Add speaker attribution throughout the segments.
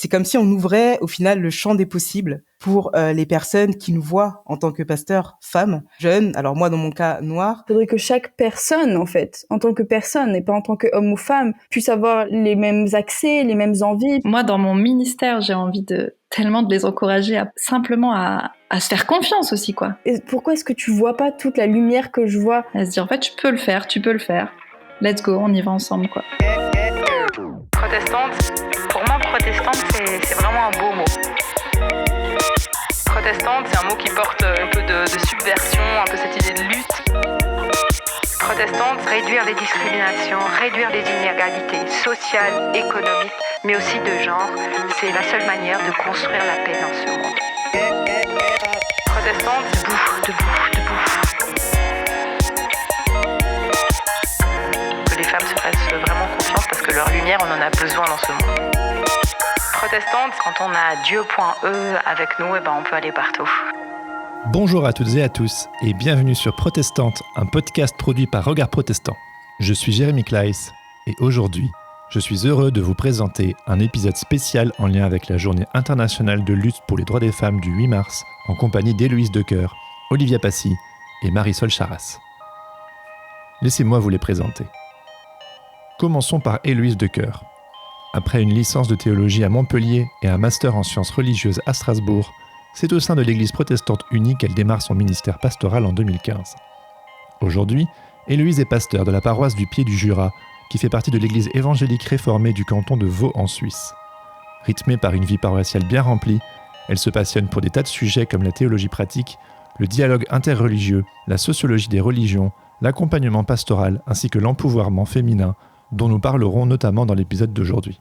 Speaker 1: c'est comme si on ouvrait au final le champ des possibles pour les personnes qui nous voient en tant que pasteurs femmes, jeunes, alors moi dans mon cas noir.
Speaker 2: Il faudrait que chaque personne, en fait, en tant que personne et pas en tant qu'homme ou femme, puisse avoir les mêmes accès, les mêmes envies.
Speaker 3: Moi, dans mon ministère, j'ai envie tellement de les encourager à se faire confiance aussi, quoi.
Speaker 2: Et pourquoi est-ce que tu vois pas toute la lumière que je vois?
Speaker 3: À se dire, en fait, tu peux le faire. Let's go, on y va ensemble, quoi.
Speaker 4: Protestante, pour moi, protestante, c'est vraiment un beau mot. Protestante, c'est un mot qui porte un peu de subversion, un peu cette idée de lutte. Protestante, réduire les discriminations, réduire les inégalités sociales, économiques, mais aussi de genre, c'est la seule manière de construire la paix dans ce monde. Protestante, debout. Que les femmes se fassent vraiment confiance parce que leur lumière, on en a besoin dans ce monde. Protestante, quand on a Dieu.e avec nous, on peut aller partout.
Speaker 5: Bonjour à toutes et à tous et bienvenue sur Protestante, un podcast produit par Regard Protestant. Je suis Jérémy Kleiss et aujourd'hui, je suis heureux de vous présenter un épisode spécial en lien avec la Journée internationale de lutte pour les droits des femmes du 8 mars en compagnie d'Héloïse Decoeur, Olivia Passy et Marisol Charras. Laissez-moi vous les présenter. Commençons par Héloïse Decoeur. Après une licence de théologie à Montpellier et un master en sciences religieuses à Strasbourg, c'est au sein de l'Église protestante unie qu'elle démarre son ministère pastoral en 2015. Aujourd'hui, Héloïse est pasteur de la paroisse du Pied du Jura, qui fait partie de l'Église évangélique réformée du canton de Vaud en Suisse. Rythmée par une vie paroissiale bien remplie, elle se passionne pour des tas de sujets comme la théologie pratique, le dialogue interreligieux, la sociologie des religions, l'accompagnement pastoral ainsi que l'empouvoirment féminin, dont nous parlerons notamment dans l'épisode d'aujourd'hui.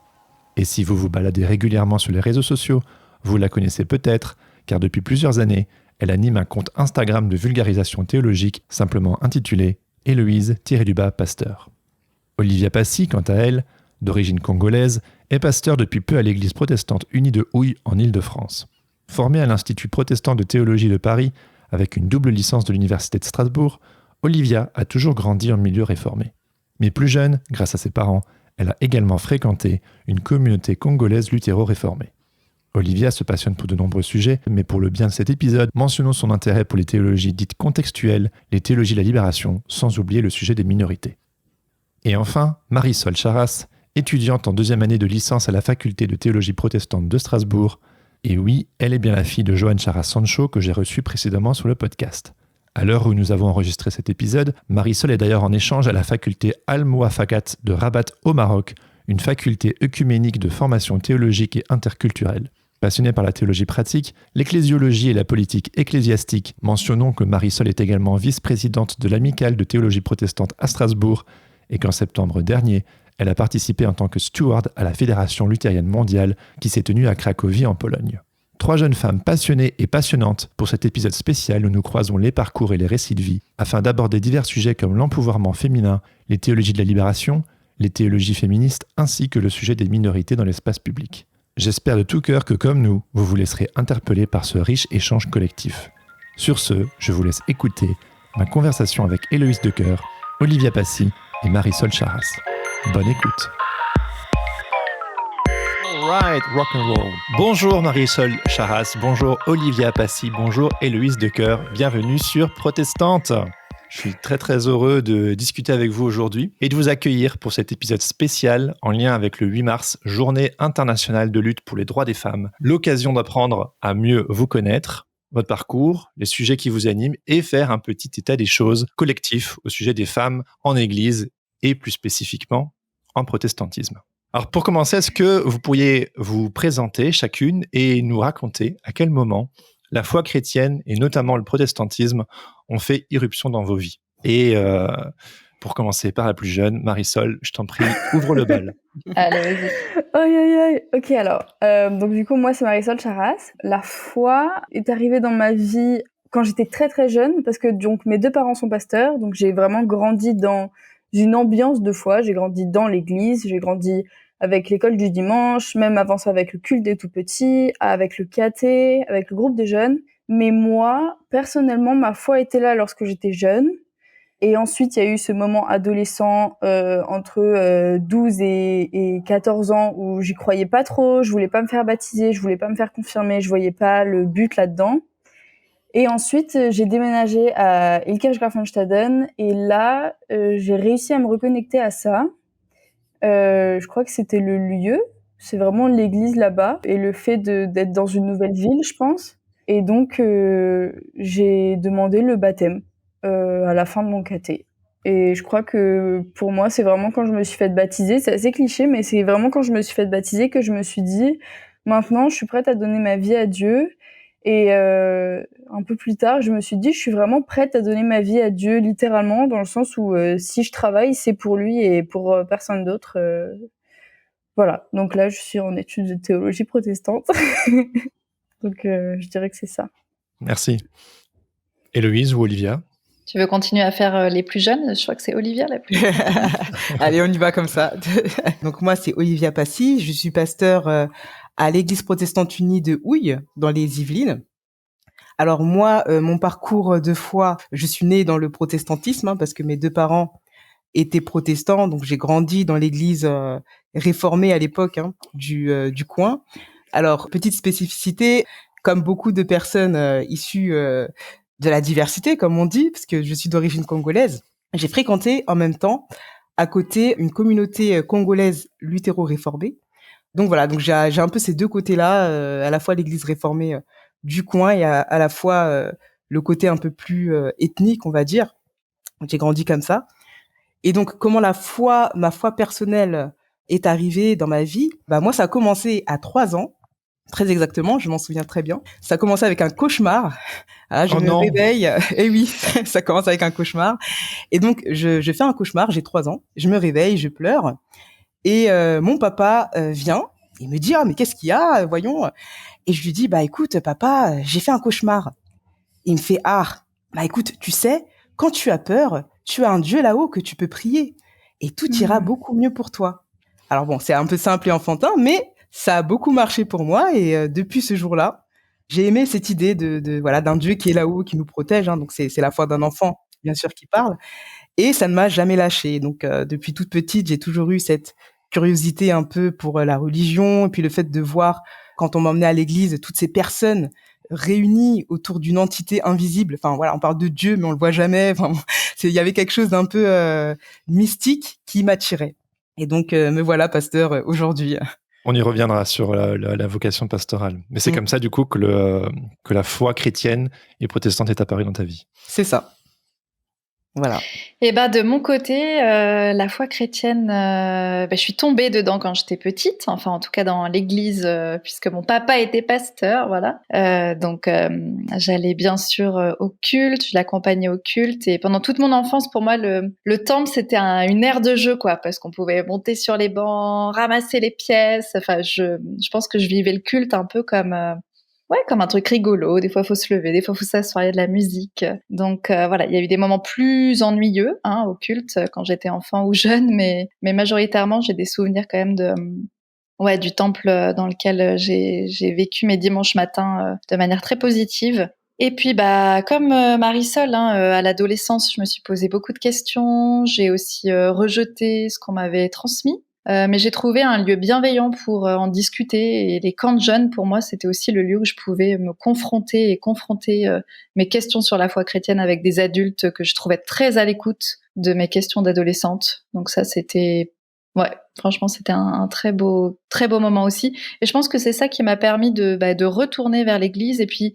Speaker 5: Et si vous vous baladez régulièrement sur les réseaux sociaux, vous la connaissez peut-être, car depuis plusieurs années, elle anime un compte Instagram de vulgarisation théologique simplement intitulé « Héloïse-Pasteur ». Olivia Passy, quant à elle, d'origine congolaise, est pasteur depuis peu à l'Église protestante unie de Houille en Île-de-France. Formée à l'Institut protestant de théologie de Paris, avec une double licence de l'Université de Strasbourg, Olivia a toujours grandi en milieu réformé. Mais plus jeune, grâce à ses parents, elle a également fréquenté une communauté congolaise luthéro-réformée. Olivia se passionne pour de nombreux sujets, mais pour le bien de cet épisode, mentionnons son intérêt pour les théologies dites contextuelles, les théologies de la libération, sans oublier le sujet des minorités. Et enfin, Marisol Charras, étudiante en deuxième année de licence à la faculté de théologie protestante de Strasbourg. Et oui, elle est bien la fille de Johan Charras Sancho que j'ai reçu précédemment sur le podcast. À l'heure où nous avons enregistré cet épisode, Marisol est d'ailleurs en échange à la faculté Al-Mouafakat de Rabat au Maroc, une faculté œcuménique de formation théologique et interculturelle. Passionnée par la théologie pratique, l'ecclésiologie et la politique ecclésiastique, mentionnons que Marisol est également vice-présidente de l'Amicale de théologie protestante à Strasbourg et qu'en septembre dernier, elle a participé en tant que steward à la Fédération luthérienne mondiale qui s'est tenue à Cracovie en Pologne. 3 jeunes femmes passionnées et passionnantes pour cet épisode spécial où nous croisons les parcours et les récits de vie afin d'aborder divers sujets comme l'empouvoirment féminin, les théologies de la libération, les théologies féministes ainsi que le sujet des minorités dans l'espace public. J'espère de tout cœur que comme nous, vous vous laisserez interpeller par ce riche échange collectif. Sur ce, je vous laisse écouter ma conversation avec Héloïse Decoeur, Olivia Passy et Marisol Charras. Bonne écoute. Alright, rock and roll. Bonjour Marisol Charras, bonjour Olivia Passy, bonjour Héloïse Decoeur. Bienvenue sur Protestante. Je suis très très heureux de discuter avec vous aujourd'hui et de vous accueillir pour cet épisode spécial en lien avec le 8 mars, Journée internationale de lutte pour les droits des femmes. L'occasion d'apprendre à mieux vous connaître, votre parcours, les sujets qui vous animent et faire un petit état des choses collectif au sujet des femmes en Église et plus spécifiquement en protestantisme. Alors pour commencer, est-ce que vous pourriez vous présenter chacune et nous raconter à quel moment la foi chrétienne et notamment le protestantisme ont fait irruption dans vos vies? Et pour commencer par la plus jeune, Marisol, je t'en prie, ouvre le bal.
Speaker 2: Allez, vas-y. Aïe, aïe, aïe. Ok, alors, donc du coup, moi, c'est Marisol Charras. La foi est arrivée dans ma vie quand j'étais très, très jeune, parce que donc mes 2 parents sont pasteurs, donc j'ai vraiment grandi dans une ambiance de foi. J'ai grandi dans l'église, j'ai grandi avec l'école du dimanche, même avant ça avec le culte des tout-petits, avec le caté, avec le groupe des jeunes. Mais moi, personnellement, ma foi était là lorsque j'étais jeune. Et ensuite, il y a eu ce moment adolescent entre 12 et 14 ans où j'y croyais pas trop, je voulais pas me faire baptiser, je voulais pas me faire confirmer, je voyais pas le but là-dedans. Et ensuite, j'ai déménagé à Ilkirch-Grafenstaden et là, j'ai réussi à me reconnecter à ça. Je crois que c'était le lieu, c'est vraiment l'église là-bas et le fait d'être dans une nouvelle ville, je pense. Et donc, j'ai demandé le baptême à la fin de mon caté. Et je crois que pour moi, c'est vraiment quand je me suis faite baptiser, c'est assez cliché, mais c'est vraiment quand je me suis faite baptiser que je me suis dit, maintenant, je suis prête à donner ma vie à Dieu. Et un peu plus tard, je me suis dit, je suis vraiment prête à donner ma vie à Dieu, littéralement, dans le sens où si je travaille, c'est pour lui et pour personne d'autre. Voilà. Donc là, je suis en études de théologie protestante. Donc je dirais que c'est ça.
Speaker 5: Merci. Héloïse ou Olivia?
Speaker 3: Tu veux continuer à faire les plus jeunes? Je crois que c'est Olivia la plus jeune.
Speaker 1: Allez, on y va comme ça. Donc moi, c'est Olivia Passy. Je suis pasteur à l'Église protestante unie de Houille, dans les Yvelines. Alors moi, mon parcours de foi, je suis née dans le protestantisme parce que mes deux parents étaient protestants, donc j'ai grandi dans l'église réformée à l'époque du coin. Alors, petite spécificité, comme beaucoup de personnes issues de la diversité, comme on dit, parce que je suis d'origine congolaise, j'ai fréquenté en même temps, à côté, une communauté congolaise luthéro-réformée. Donc voilà, donc j'ai un peu ces deux côtés-là, à la fois l'église réformée du coin et à la fois le côté un peu plus ethnique, on va dire. J'ai grandi comme ça. Et donc, comment ma foi personnelle est arrivée dans ma vie? Bah, moi, ça a commencé à 3 ans. Très exactement, je m'en souviens très bien. Ça a commencé avec un cauchemar. Ah, je me réveille. Et oui, ça commence avec un cauchemar. Et donc, je fais un cauchemar, j'ai 3 ans. Je me réveille, je pleure. Et mon papa vient. Il me dit, ah, mais qu'est-ce qu'il y a? Voyons. Et je lui dis, bah, écoute, papa, j'ai fait un cauchemar. Il me fait, ah, bah, écoute, tu sais, quand tu as peur, tu as un Dieu là-haut que tu peux prier. Et tout ira beaucoup mieux pour toi. Alors bon, c'est un peu simple et enfantin, mais ça a beaucoup marché pour moi. Et depuis ce jour-là, j'ai aimé cette idée voilà, d'un Dieu qui est là-haut, qui nous protège. Donc c'est la foi d'un enfant, bien sûr, qui parle. Et ça ne m'a jamais lâché. Donc depuis toute petite, j'ai toujours eu cette curiosité un peu pour la religion. Et puis le fait de voir, quand on m'emmenait à l'église, toutes ces personnes réunies autour d'une entité invisible. Enfin voilà, on parle de Dieu, mais on le voit jamais. Enfin, il y avait quelque chose d'un peu mystique qui m'attirait. Et donc me voilà pasteur aujourd'hui.
Speaker 5: On y reviendra sur la vocation pastorale. Mais c'est comme ça, du coup, que la foi chrétienne et protestante est apparue dans ta vie.
Speaker 1: C'est ça. Voilà.
Speaker 3: Et bah de mon côté, la foi chrétienne, je suis tombée dedans quand j'étais petite, enfin en tout cas dans l'église, puisque mon papa était pasteur, voilà. Donc j'allais bien sûr au culte, je l'accompagnais au culte, et pendant toute mon enfance, pour moi, le temple c'était une aire de jeu, quoi, parce qu'on pouvait monter sur les bancs, ramasser les pièces. Enfin, je pense que je vivais le culte un peu comme comme un truc rigolo. Des fois, il faut se lever, des fois, il faut s'asseoir, il y a de la musique. Donc voilà, il y a eu des moments plus ennuyeux au culte quand j'étais enfant ou jeune, mais majoritairement, j'ai des souvenirs quand même du temple dans lequel j'ai vécu mes dimanches matins de manière très positive. Et puis, comme Marisol, à l'adolescence, je me suis posé beaucoup de questions. J'ai aussi rejeté ce qu'on m'avait transmis. Mais j'ai trouvé un lieu bienveillant pour en discuter, et les camps de jeunes, pour moi, c'était aussi le lieu où je pouvais me confronter mes questions sur la foi chrétienne avec des adultes que je trouvais très à l'écoute de mes questions d'adolescente. Donc ça, c'était franchement, c'était un très beau moment aussi. Et je pense que c'est ça qui m'a permis de retourner vers l'église. Et puis,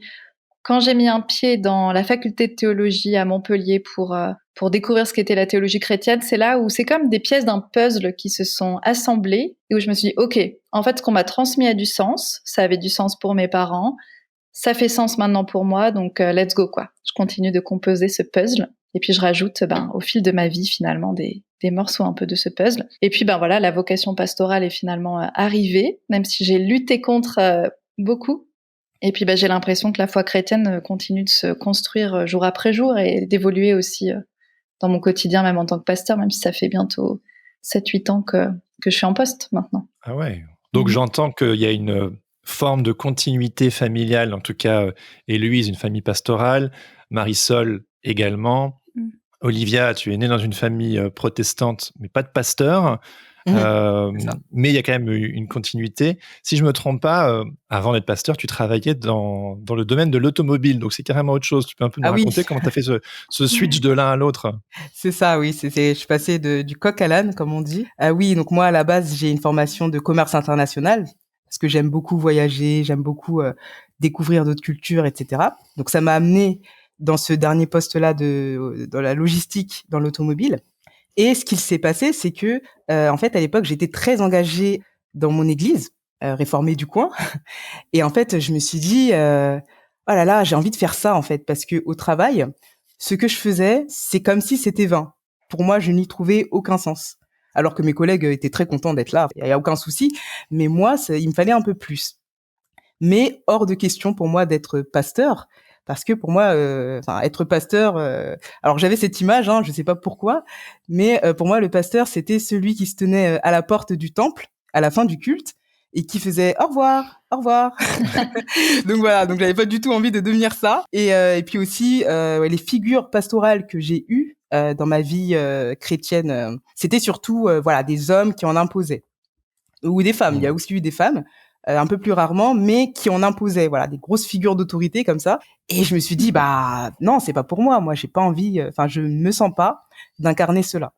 Speaker 3: quand j'ai mis un pied dans la faculté de théologie à Montpellier pour découvrir ce qu'était la théologie chrétienne, c'est là où c'est comme des pièces d'un puzzle qui se sont assemblées et où je me suis dit, ok, en fait, ce qu'on m'a transmis a du sens, ça avait du sens pour mes parents, ça fait sens maintenant pour moi, donc let's go, quoi. Je continue de composer ce puzzle et puis je rajoute au fil de ma vie finalement des morceaux un peu de ce puzzle. Et puis voilà, la vocation pastorale est finalement arrivée, même si j'ai lutté contre beaucoup. Et puis j'ai l'impression que la foi chrétienne continue de se construire jour après jour et d'évoluer aussi dans mon quotidien, même en tant que pasteur, même si ça fait bientôt 7-8 ans que je suis en poste maintenant.
Speaker 5: Ah ouais. Donc j'entends qu'il y a une forme de continuité familiale, en tout cas Héloïse, une famille pastorale, Marisol également, Olivia, tu es née dans une famille protestante, mais pas de pasteur.
Speaker 1: C'est ça.
Speaker 5: Mais il y a quand même eu une continuité. Si je me trompe pas, avant d'être pasteur, tu travaillais dans le domaine de l'automobile, donc c'est carrément autre chose. Tu peux un peu nous
Speaker 1: Ah oui,
Speaker 5: raconter comment tu as fait ce switch de l'un à l'autre?
Speaker 1: c'est ça, oui. Je suis passée du coq à l'âne, comme on dit. Ah oui, donc moi, à la base, j'ai une formation de commerce international parce que j'aime beaucoup voyager, j'aime beaucoup découvrir d'autres cultures, etc. Donc ça m'a amené dans ce dernier poste-là dans la logistique dans l'automobile. Et ce qu'il s'est passé, c'est que, en fait, à l'époque, j'étais très engagée dans mon église, réformée du coin. Et en fait, je me suis dit, oh là là, j'ai envie de faire ça, en fait, parce que au travail, ce que je faisais, c'est comme si c'était vain. Pour moi, je n'y trouvais aucun sens. Alors que mes collègues étaient très contents d'être là, il y a aucun souci. Mais moi, il me fallait un peu plus. Mais hors de question pour moi d'être pasteur, parce que pour moi, être pasteur, alors j'avais cette image, je sais pas pourquoi, mais pour moi le pasteur c'était celui qui se tenait à la porte du temple à la fin du culte et qui faisait au revoir, au revoir. Donc voilà, donc j'avais pas du tout envie de devenir ça. Et puis aussi ouais, les figures pastorales que j'ai eues dans ma vie chrétienne, c'était surtout voilà des hommes qui en imposaient ou des femmes. Il y a aussi eu des femmes, un peu plus rarement, mais qui en imposaient, voilà, des grosses figures d'autorité comme ça. Et je me suis dit, bah non, c'est pas pour moi. Moi, j'ai pas envie. Enfin, je ne me sens pas d'incarner cela.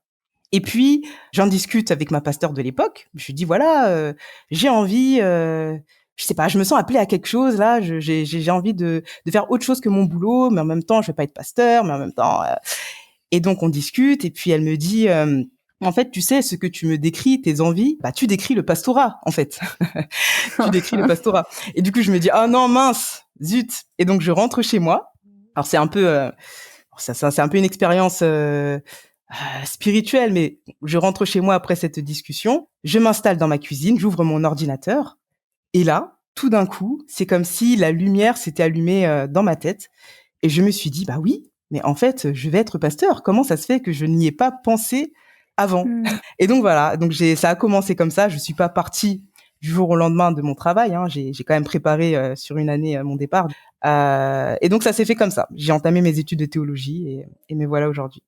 Speaker 1: Et puis, j'en discute avec ma pasteur de l'époque. Je lui dis, voilà, j'ai envie. Je sais pas, je me sens appelée à quelque chose là. J'ai envie de faire autre chose que mon boulot, mais en même temps, je vais pas être pasteur, mais en même temps. Et donc, on discute. Et puis, elle me dit. En fait, tu sais, ce que tu me décris, tes envies, bah, tu décris le pastorat, en fait. Tu décris le pastorat. Et du coup, je me dis, ah non, mince, zut. Et donc, je rentre chez moi. Alors, c'est un peu, c'est un peu une expérience spirituelle, mais je rentre chez moi après cette discussion. Je m'installe dans ma cuisine, j'ouvre mon ordinateur. Et là, tout d'un coup, c'est comme si la lumière s'était allumée dans ma tête. Et je me suis dit, bah oui, mais en fait, je vais être pasteur. Comment ça se fait que je n'y ai pas pensé avant? Et donc voilà, donc ça a commencé comme ça. Je suis pas partie du jour au lendemain de mon travail. J'ai quand même préparé sur une année mon départ. Et donc ça s'est fait comme ça. J'ai entamé mes études de théologie et me voilà aujourd'hui.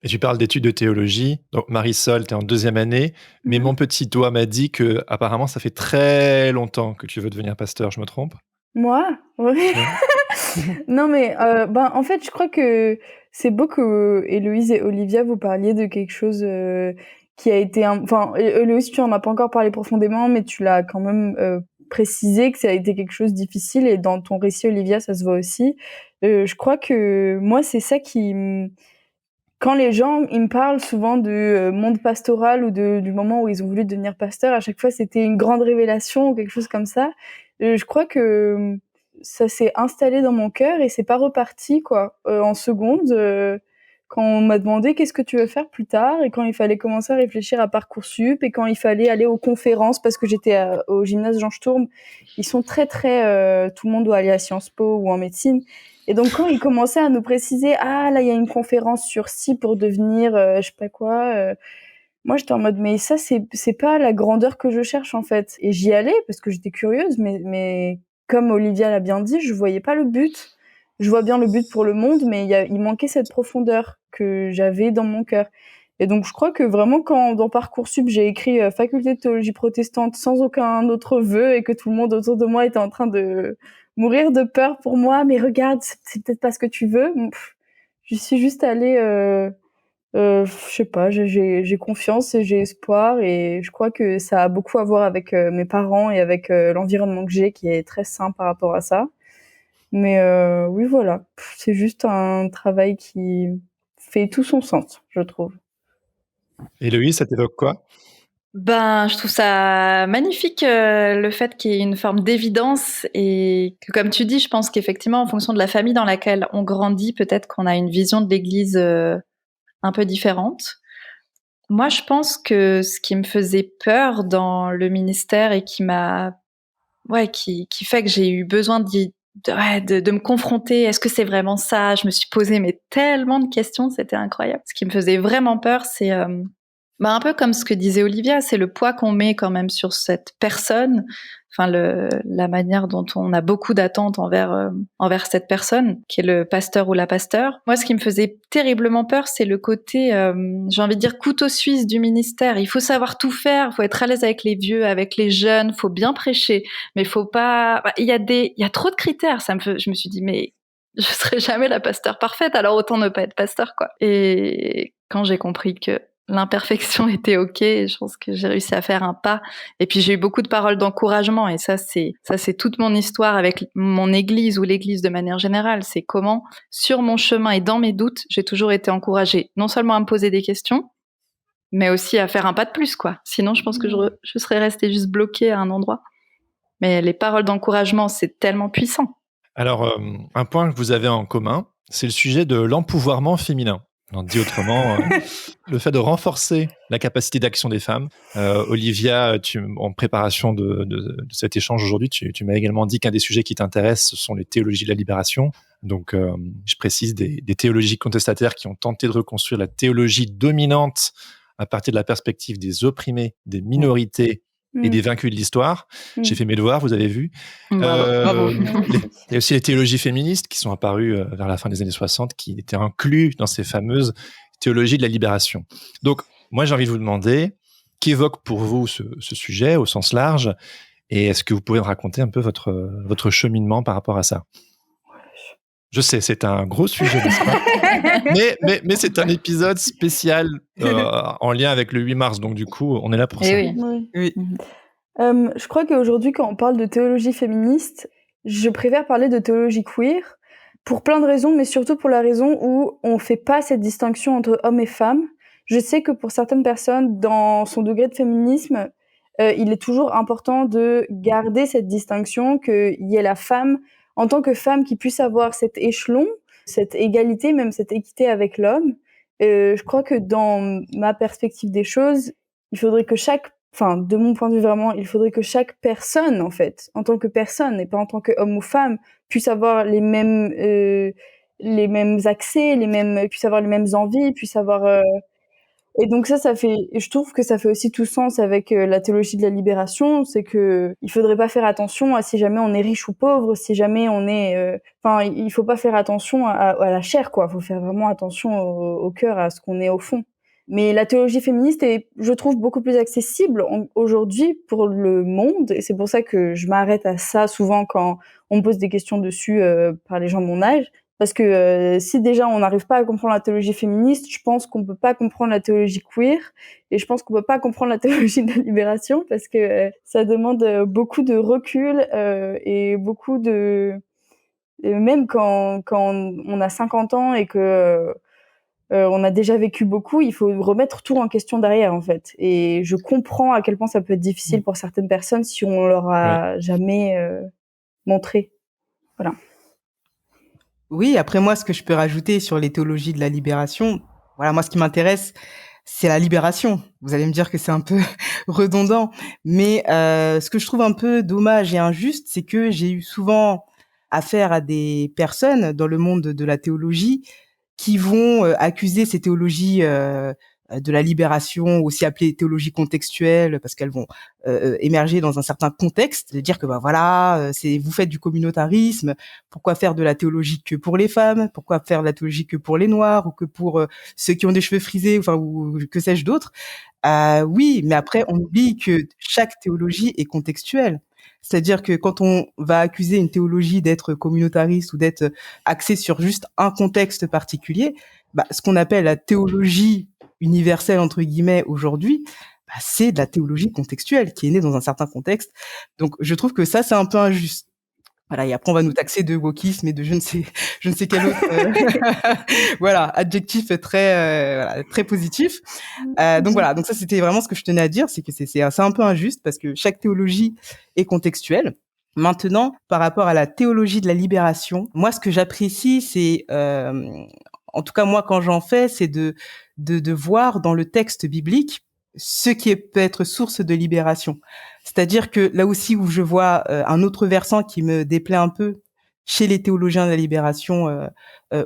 Speaker 5: Et tu parles d'études de théologie. Donc, Marisol, tu es en 2e année. Mais mon petit doigt m'a dit que apparemment, ça fait très longtemps que tu veux devenir pasteur. Je me trompe?
Speaker 2: Moi? Oui. Non, mais en fait, je crois que c'est beau que Héloïse et Olivia, vous parliez de quelque chose qui a été... Enfin, Héloïse, tu en as pas encore parlé profondément, mais tu l'as quand même précisé que ça a été quelque chose de difficile. Et dans ton récit, Olivia, ça se voit aussi. Je crois que moi, c'est ça qui... Quand les gens ils me parlent souvent de monde pastoral ou du moment où ils ont voulu devenir pasteur, à chaque fois, c'était une grande révélation ou quelque chose comme ça. Je crois que ça s'est installé dans mon cœur et c'est pas reparti quoi. En seconde, quand on m'a demandé qu'est-ce que tu veux faire plus tard et quand il fallait commencer à réfléchir à Parcoursup et quand il fallait aller aux conférences parce que j'étais au gymnase Jean Sturm, ils sont très tout le monde doit aller à Sciences Po ou en médecine. Et donc quand ils commençaient à nous préciser ah là il y a une conférence sur ci pour devenir je sais pas quoi, moi j'étais en mode mais ça c'est pas la grandeur que je cherche en fait. Et j'y allais parce que j'étais curieuse mais comme Olivia l'a bien dit, je voyais pas le but. Je vois bien le but pour le monde, mais il manquait cette profondeur que j'avais dans mon cœur. Et donc je crois que vraiment quand dans Parcoursup j'ai écrit faculté de théologie protestante sans aucun autre vœu et que tout le monde autour de moi était en train de mourir de peur pour moi, mais regarde, c'est peut-être pas ce que tu veux. Je suis juste allée, je sais pas, j'ai confiance et j'ai espoir et je crois que ça a beaucoup à voir avec mes parents et avec l'environnement que j'ai qui est très sain par rapport à ça. Mais oui, voilà, c'est juste un travail qui fait tout son sens, je trouve.
Speaker 5: Héloïse, ça t'évoque quoi?
Speaker 3: Je trouve ça magnifique le fait qu'il y ait une forme d'évidence et que, comme tu dis, je pense qu'effectivement, en fonction de la famille dans laquelle on grandit, peut-être qu'on a une vision de l'Église un peu différente. Moi, je pense que ce qui me faisait peur dans le ministère et qui fait que j'ai eu besoin de me confronter, est-ce que c'est vraiment ça? Je me suis posé tellement de questions, c'était incroyable. Ce qui me faisait vraiment peur, c'est Un peu comme ce que disait Olivia, c'est le poids qu'on met quand même sur cette personne, enfin la manière dont on a beaucoup d'attentes envers cette personne, qui est le pasteur ou la pasteur. Moi, ce qui me faisait terriblement peur, c'est le côté, j'ai envie de dire, couteau suisse du ministère. Il faut savoir tout faire, il faut être à l'aise avec les vieux, avec les jeunes, il faut bien prêcher, mais il faut pas... Il y a trop de critères. Je me suis dit, mais je serai jamais la pasteur parfaite, alors autant ne pas être pasteur, quoi. Et quand j'ai compris que l'imperfection était ok, je pense que j'ai réussi à faire un pas. Et puis j'ai eu beaucoup de paroles d'encouragement, et ça c'est toute mon histoire avec mon église ou l'église de manière générale. C'est comment, sur mon chemin et dans mes doutes, j'ai toujours été encouragée, non seulement à me poser des questions, mais aussi à faire un pas de plus, quoi. Sinon, je pense que je serais restée juste bloquée à un endroit. Mais les paroles d'encouragement, c'est tellement puissant.
Speaker 5: Alors, un point que vous avez en commun, c'est le sujet de l'empouvoirment féminin. On dit autrement, le fait de renforcer la capacité d'action des femmes. Olivia, en préparation de cet échange aujourd'hui, tu m'as également dit qu'un des sujets qui t'intéresse, ce sont les théologies de la libération. Donc, je précise des théologies contestataires qui ont tenté de reconstruire la théologie dominante à partir de la perspective des opprimés, des minorités et des vaincus de l'histoire. J'ai fait mes devoirs, vous avez vu.
Speaker 3: Bravo.
Speaker 5: Il y a aussi les théologies féministes qui sont apparues vers la fin des années 60, qui étaient inclus dans ces fameuses théologies de la libération. Donc, moi, j'ai envie de vous demander, qu'évoque pour vous ce sujet au sens large, et est-ce que vous pouvez me raconter un peu votre cheminement par rapport à ça? Je sais, c'est un gros sujet, n'est-ce pas? mais c'est un épisode spécial en lien avec le 8 mars, donc du coup, on est là pour ça.
Speaker 2: Oui. Je crois qu'aujourd'hui, quand on parle de théologie féministe, je préfère parler de théologie queer, pour plein de raisons, mais surtout pour la raison où on fait pas cette distinction entre hommes et femmes. Je sais que pour certaines personnes, dans son degré de féminisme, il est toujours important de garder cette distinction, qu'il y ait la femme, en tant que femme, qui puisse avoir cet échelon, cette égalité, même cette équité avec l'homme. Je crois que dans ma perspective des choses, il faudrait que de mon point de vue vraiment, il faudrait que chaque personne, en fait, en tant que personne, et pas en tant qu'homme ou femme, puisse avoir les mêmes accès, puisse avoir les mêmes envies, puisse avoir... Et donc je trouve que ça fait aussi tout sens avec la théologie de la libération, c'est que il faudrait pas faire attention à si jamais on est riche ou pauvre, si jamais on est, il faut pas faire attention à la chair, quoi. Faut faire vraiment attention au cœur, à ce qu'on est au fond. Mais la théologie féministe est, je trouve, beaucoup plus accessible aujourd'hui pour le monde, et c'est pour ça que je m'arrête à ça souvent quand on me pose des questions dessus par les gens de mon âge. Parce que si déjà on n'arrive pas à comprendre la théologie féministe, je pense qu'on peut pas comprendre la théologie queer, et je pense qu'on peut pas comprendre la théologie de la libération, parce que ça demande beaucoup de recul et beaucoup de... Et même quand on a 50 ans et que on a déjà vécu beaucoup, il faut remettre tout en question derrière, en fait. Et je comprends à quel point ça peut être difficile pour certaines personnes si on leur a jamais montré. Voilà.
Speaker 1: Oui, après moi, ce que je peux rajouter sur les théologies de la libération, voilà, moi, ce qui m'intéresse, c'est la libération. Vous allez me dire que c'est un peu redondant, mais ce que je trouve un peu dommage et injuste, c'est que j'ai eu souvent affaire à des personnes dans le monde de la théologie qui vont accuser ces théologies de la libération, aussi appelées théologie contextuelle, parce qu'elles vont émerger dans un certain contexte, de dire que vous faites du communautarisme, pourquoi faire de la théologie que pour les femmes, pourquoi faire de la théologie que pour les noirs ou que pour ceux qui ont des cheveux frisés, ou que sais-je d'autre. Oui, mais après on oublie que chaque théologie est contextuelle. C'est-à-dire que quand on va accuser une théologie d'être communautariste ou d'être axée sur juste un contexte particulier, ce qu'on appelle la théologie universelle entre guillemets aujourd'hui, c'est de la théologie contextuelle qui est née dans un certain contexte. Donc je trouve que ça c'est un peu injuste. Voilà, et après on va nous taxer de wokisme et de je ne sais quel autre voilà, adjectif très positif. Donc voilà, donc ça c'était vraiment ce que je tenais à dire, c'est que c'est un peu injuste parce que chaque théologie est contextuelle. Maintenant, par rapport à la théologie de la libération, moi ce que j'apprécie c'est en tout cas moi quand j'en fais, c'est de voir dans le texte biblique ce qui peut être source de libération. C'est-à-dire que là aussi où je vois un autre versant qui me déplaît un peu chez les théologiens de la libération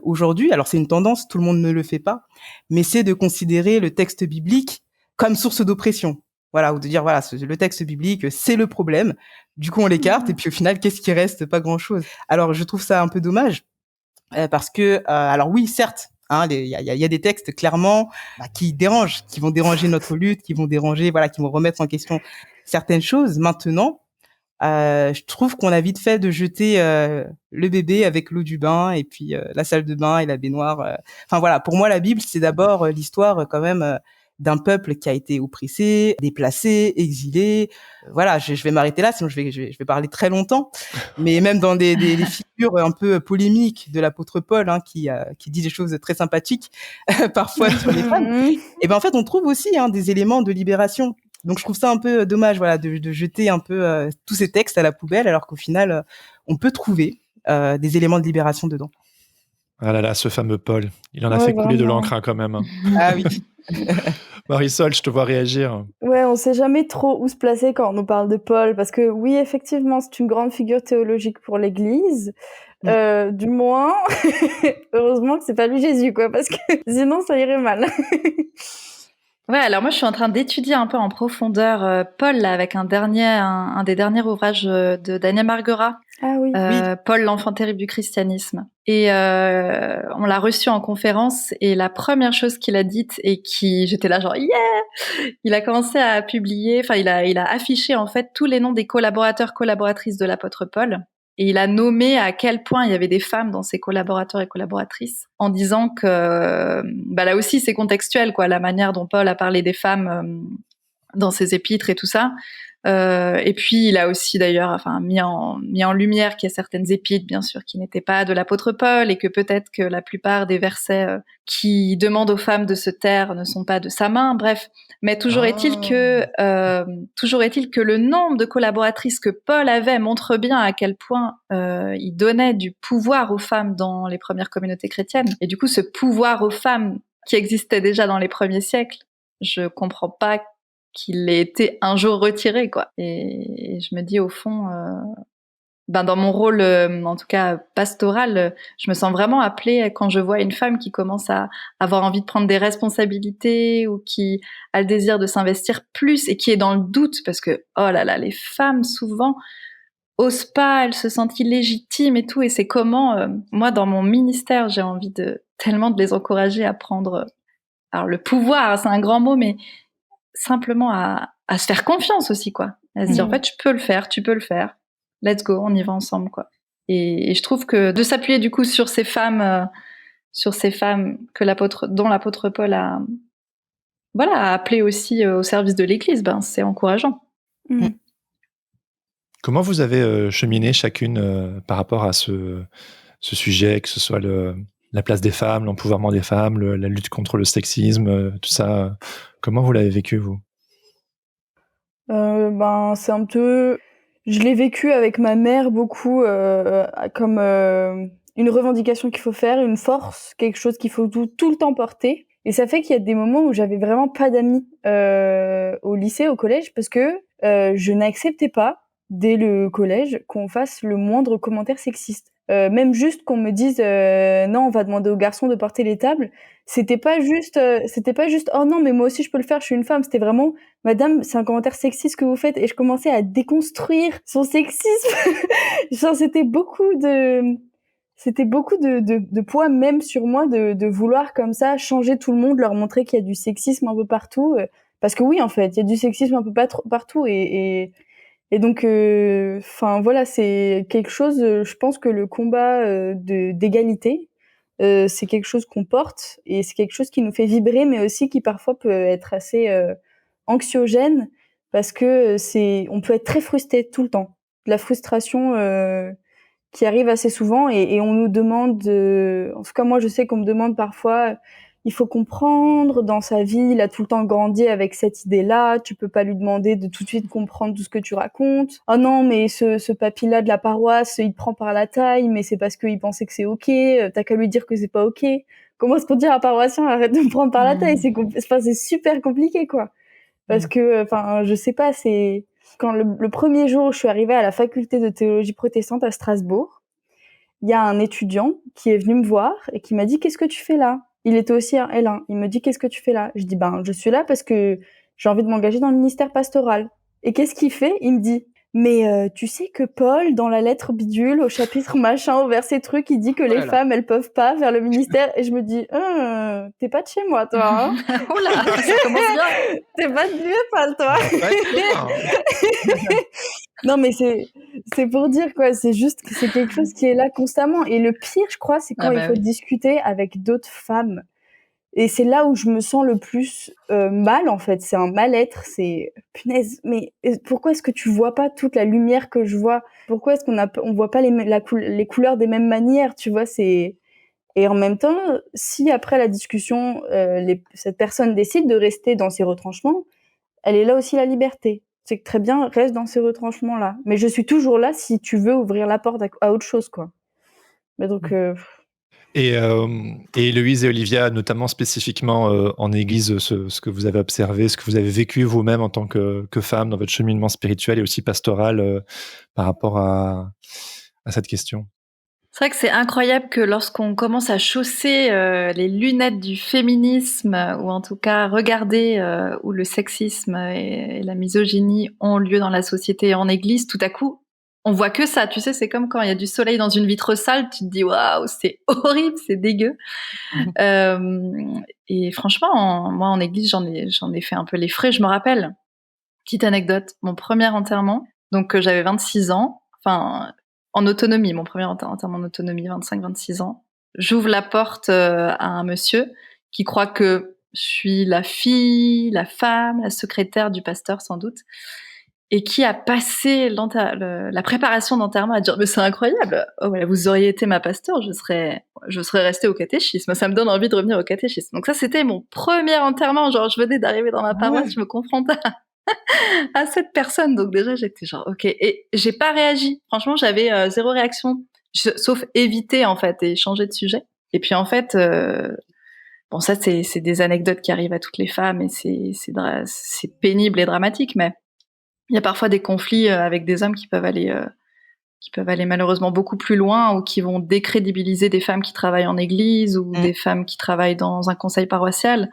Speaker 1: aujourd'hui, alors c'est une tendance, tout le monde ne le fait pas, mais c'est de considérer le texte biblique comme source d'oppression. Voilà, ou de dire, voilà, le texte biblique, c'est le problème. Du coup, on l'écarte, et puis au final, qu'est-ce qui reste? Pas grand-chose. Alors, je trouve ça un peu dommage, parce que, alors oui, certes, hein, il y a des textes clairement qui dérangent, qui vont déranger notre lutte, qui vont déranger, voilà, qui vont remettre en question certaines choses. Maintenant, je trouve qu'on a vite fait de jeter le bébé avec l'eau du bain et puis la salle de bain et la baignoire. Enfin voilà, pour moi la Bible c'est d'abord l'histoire quand même d'un peuple qui a été oppressé, déplacé, exilé. Voilà, je vais m'arrêter là, sinon je vais parler très longtemps. Mais même dans des figures un peu polémiques de l'apôtre Paul, hein, qui dit des choses très sympathiques parfois sur les femmes. Et ben en fait on trouve aussi des éléments de libération. Donc je trouve ça un peu dommage, voilà, de jeter un peu tous ces textes à la poubelle, alors qu'au final, on peut trouver des éléments de libération dedans.
Speaker 5: Ah là là, ce fameux Paul, il en a fait couler de l'encre quand même. Hein.
Speaker 1: Ah oui.
Speaker 5: Marisol, je te vois réagir.
Speaker 2: Ouais, on sait jamais trop où se placer quand on nous parle de Paul, parce que oui, effectivement, c'est une grande figure théologique pour l'Église. Du moins, heureusement que c'est pas lui Jésus, quoi, parce que sinon ça irait mal.
Speaker 3: Ouais, alors moi je suis en train d'étudier un peu en profondeur Paul là, avec un des derniers ouvrages de Daniel Marguerat.
Speaker 2: Ah oui.
Speaker 3: Paul, l'enfant terrible du christianisme. Et on l'a reçu en conférence et la première chose qu'il a dite et j'étais là genre yeah, il a commencé à publier, enfin il a affiché en fait tous les noms des collaboratrices de l'apôtre Paul. Et il a nommé à quel point il y avait des femmes dans ses collaborateurs et collaboratrices, en disant que là aussi c'est contextuel quoi, la manière dont Paul a parlé des femmes dans ses épîtres et tout ça. Et puis il a aussi d'ailleurs mis en lumière qu'il y a certaines épîtres bien sûr qui n'étaient pas de l'apôtre Paul et que peut-être que la plupart des versets qui demandent aux femmes de se taire ne sont pas de sa main. Bref, mais toujours est-il que le nombre de collaboratrices que Paul avait montre bien à quel point il donnait du pouvoir aux femmes dans les premières communautés chrétiennes. Et du coup, ce pouvoir aux femmes qui existait déjà dans les premiers siècles, je comprends pas qu'il ait été un jour retiré, quoi. Et je me dis au fond, dans mon rôle, en tout cas pastoral, je me sens vraiment appelée quand je vois une femme qui commence à avoir envie de prendre des responsabilités ou qui a le désir de s'investir plus et qui est dans le doute parce que oh là là, les femmes souvent osent pas, elles se sentent illégitimes et tout. Et c'est comment, moi dans mon ministère, j'ai envie tellement de les encourager à prendre. Alors le pouvoir, c'est un grand mot, mais simplement à se faire confiance aussi, quoi. À se dire, en fait, tu peux le faire. Let's go, on y va ensemble, quoi. Et je trouve que de s'appuyer, du coup, sur ces femmes dont l'apôtre Paul a appelé aussi au service de l'Église, c'est encourageant.
Speaker 5: Comment vous avez cheminé chacune par rapport à ce sujet, que ce soit la place des femmes, l'empouvoirment des femmes, la lutte contre le sexisme, tout ça. Comment vous l'avez vécu, vous ?
Speaker 2: C'est un peu... Je l'ai vécu avec ma mère beaucoup comme une revendication qu'il faut faire, une force, quelque chose qu'il faut tout le temps porter. Et ça fait qu'il y a des moments où j'avais vraiment pas d'amis au lycée, au collège, parce que je n'acceptais pas, dès le collège, qu'on fasse le moindre commentaire sexiste. Même juste qu'on me dise non, on va demander aux garçons de porter les tables. C'était pas juste oh non, mais moi aussi je peux le faire, je suis une femme. C'était vraiment madame, c'est un commentaire sexiste que vous faites. Et je commençais à déconstruire son sexisme. Genre c'était beaucoup de poids même sur moi de vouloir comme ça changer tout le monde, leur montrer qu'il y a du sexisme un peu partout. Parce que oui, en fait, il y a du sexisme un peu partout et donc, voilà, c'est quelque chose. Je pense que le combat d'égalité, c'est quelque chose qu'on porte et c'est quelque chose qui nous fait vibrer, mais aussi qui parfois peut être assez anxiogène parce que on peut être très frustré tout le temps. De la frustration qui arrive assez souvent et on nous demande. En tout cas, moi, je sais qu'on me demande parfois. Il faut comprendre dans sa vie, il a tout le temps grandi avec cette idée-là, tu peux pas lui demander de tout de suite comprendre tout ce que tu racontes. Oh non, mais ce papy-là de la paroisse, il te prend par la taille, mais c'est parce qu'il pensait que c'est ok, t'as qu'à lui dire que c'est pas ok. Comment est-ce qu'on dit à un paroissien, arrête de me prendre par la taille, c'est super compliqué, quoi. Parce que, je sais pas, c'est... Quand le premier jour où je suis arrivée à la faculté de théologie protestante à Strasbourg, il y a un étudiant qui est venu me voir et qui m'a dit « Qu'est-ce que tu fais là ?» Il était aussi un L1. Il me dit « Qu'est-ce que tu fais là ?» Je dis « je suis là parce que j'ai envie de m'engager dans le ministère pastoral. Et qu'est-ce qu'il fait ? Il me dit, mais tu sais que Paul, dans la lettre bidule, au chapitre machin, au verset truc, il dit que les femmes, elles peuvent pas vers le ministère. Et je me dis, t'es pas de chez moi, toi. Hein.
Speaker 3: Oula, ça commence bien.
Speaker 2: T'es pas de vieux, Paul, toi. Non, mais c'est pour dire, quoi. C'est juste que c'est quelque chose qui est là constamment. Et le pire, je crois, c'est quand il faut discuter avec d'autres femmes. Et c'est là où je me sens le plus mal, en fait. C'est un mal-être. C'est punaise. Mais pourquoi est-ce que tu vois pas toute la lumière que je vois ? Pourquoi est-ce on voit pas les couleurs des mêmes manières ? Tu vois, c'est. Et en même temps, si après la discussion, cette personne décide de rester dans ses retranchements, elle est là aussi la liberté. C'est que très bien, reste dans ces retranchements-là. Mais je suis toujours là si tu veux ouvrir la porte à autre chose, quoi. Mais donc.
Speaker 5: Et Héloïse et Olivia, notamment spécifiquement en église, ce que vous avez observé, ce que vous avez vécu vous-même en tant que femme dans votre cheminement spirituel et aussi pastoral par rapport à cette question.
Speaker 3: C'est vrai que c'est incroyable que lorsqu'on commence à chausser les lunettes du féminisme, ou en tout cas regarder où le sexisme et la misogynie ont lieu dans la société et en église, tout à coup, on voit que ça. Tu sais, c'est comme quand il y a du soleil dans une vitre sale, tu te dis waouh, c'est horrible, c'est dégueu. Et franchement, moi en église, j'en ai fait un peu les frais. Je me rappelle, petite anecdote, mon premier enterrement, donc j'avais 26 ans, enfin en autonomie, mon premier enterrement en autonomie, 25-26 ans. J'ouvre la porte à un monsieur qui croit que je suis la fille, la femme, la secrétaire du pasteur sans doute, et qui a passé la préparation d'enterrement à dire mais c'est incroyable, oh, voilà, vous auriez été ma pasteur, je serais restée au catéchisme, ça me donne envie de revenir au catéchisme. Donc ça c'était mon premier enterrement, genre je venais d'arriver dans ma paroisse, je me confrontais à cette personne, donc déjà j'étais genre ok, et j'ai pas réagi, franchement j'avais zéro réaction, sauf éviter en fait et changer de sujet. Et puis en fait bon ça c'est des anecdotes qui arrivent à toutes les femmes et c'est pénible et dramatique, mais il y a parfois des conflits avec des hommes qui peuvent aller malheureusement beaucoup plus loin, ou qui vont décrédibiliser des femmes qui travaillent en église ou des femmes qui travaillent dans un conseil paroissial.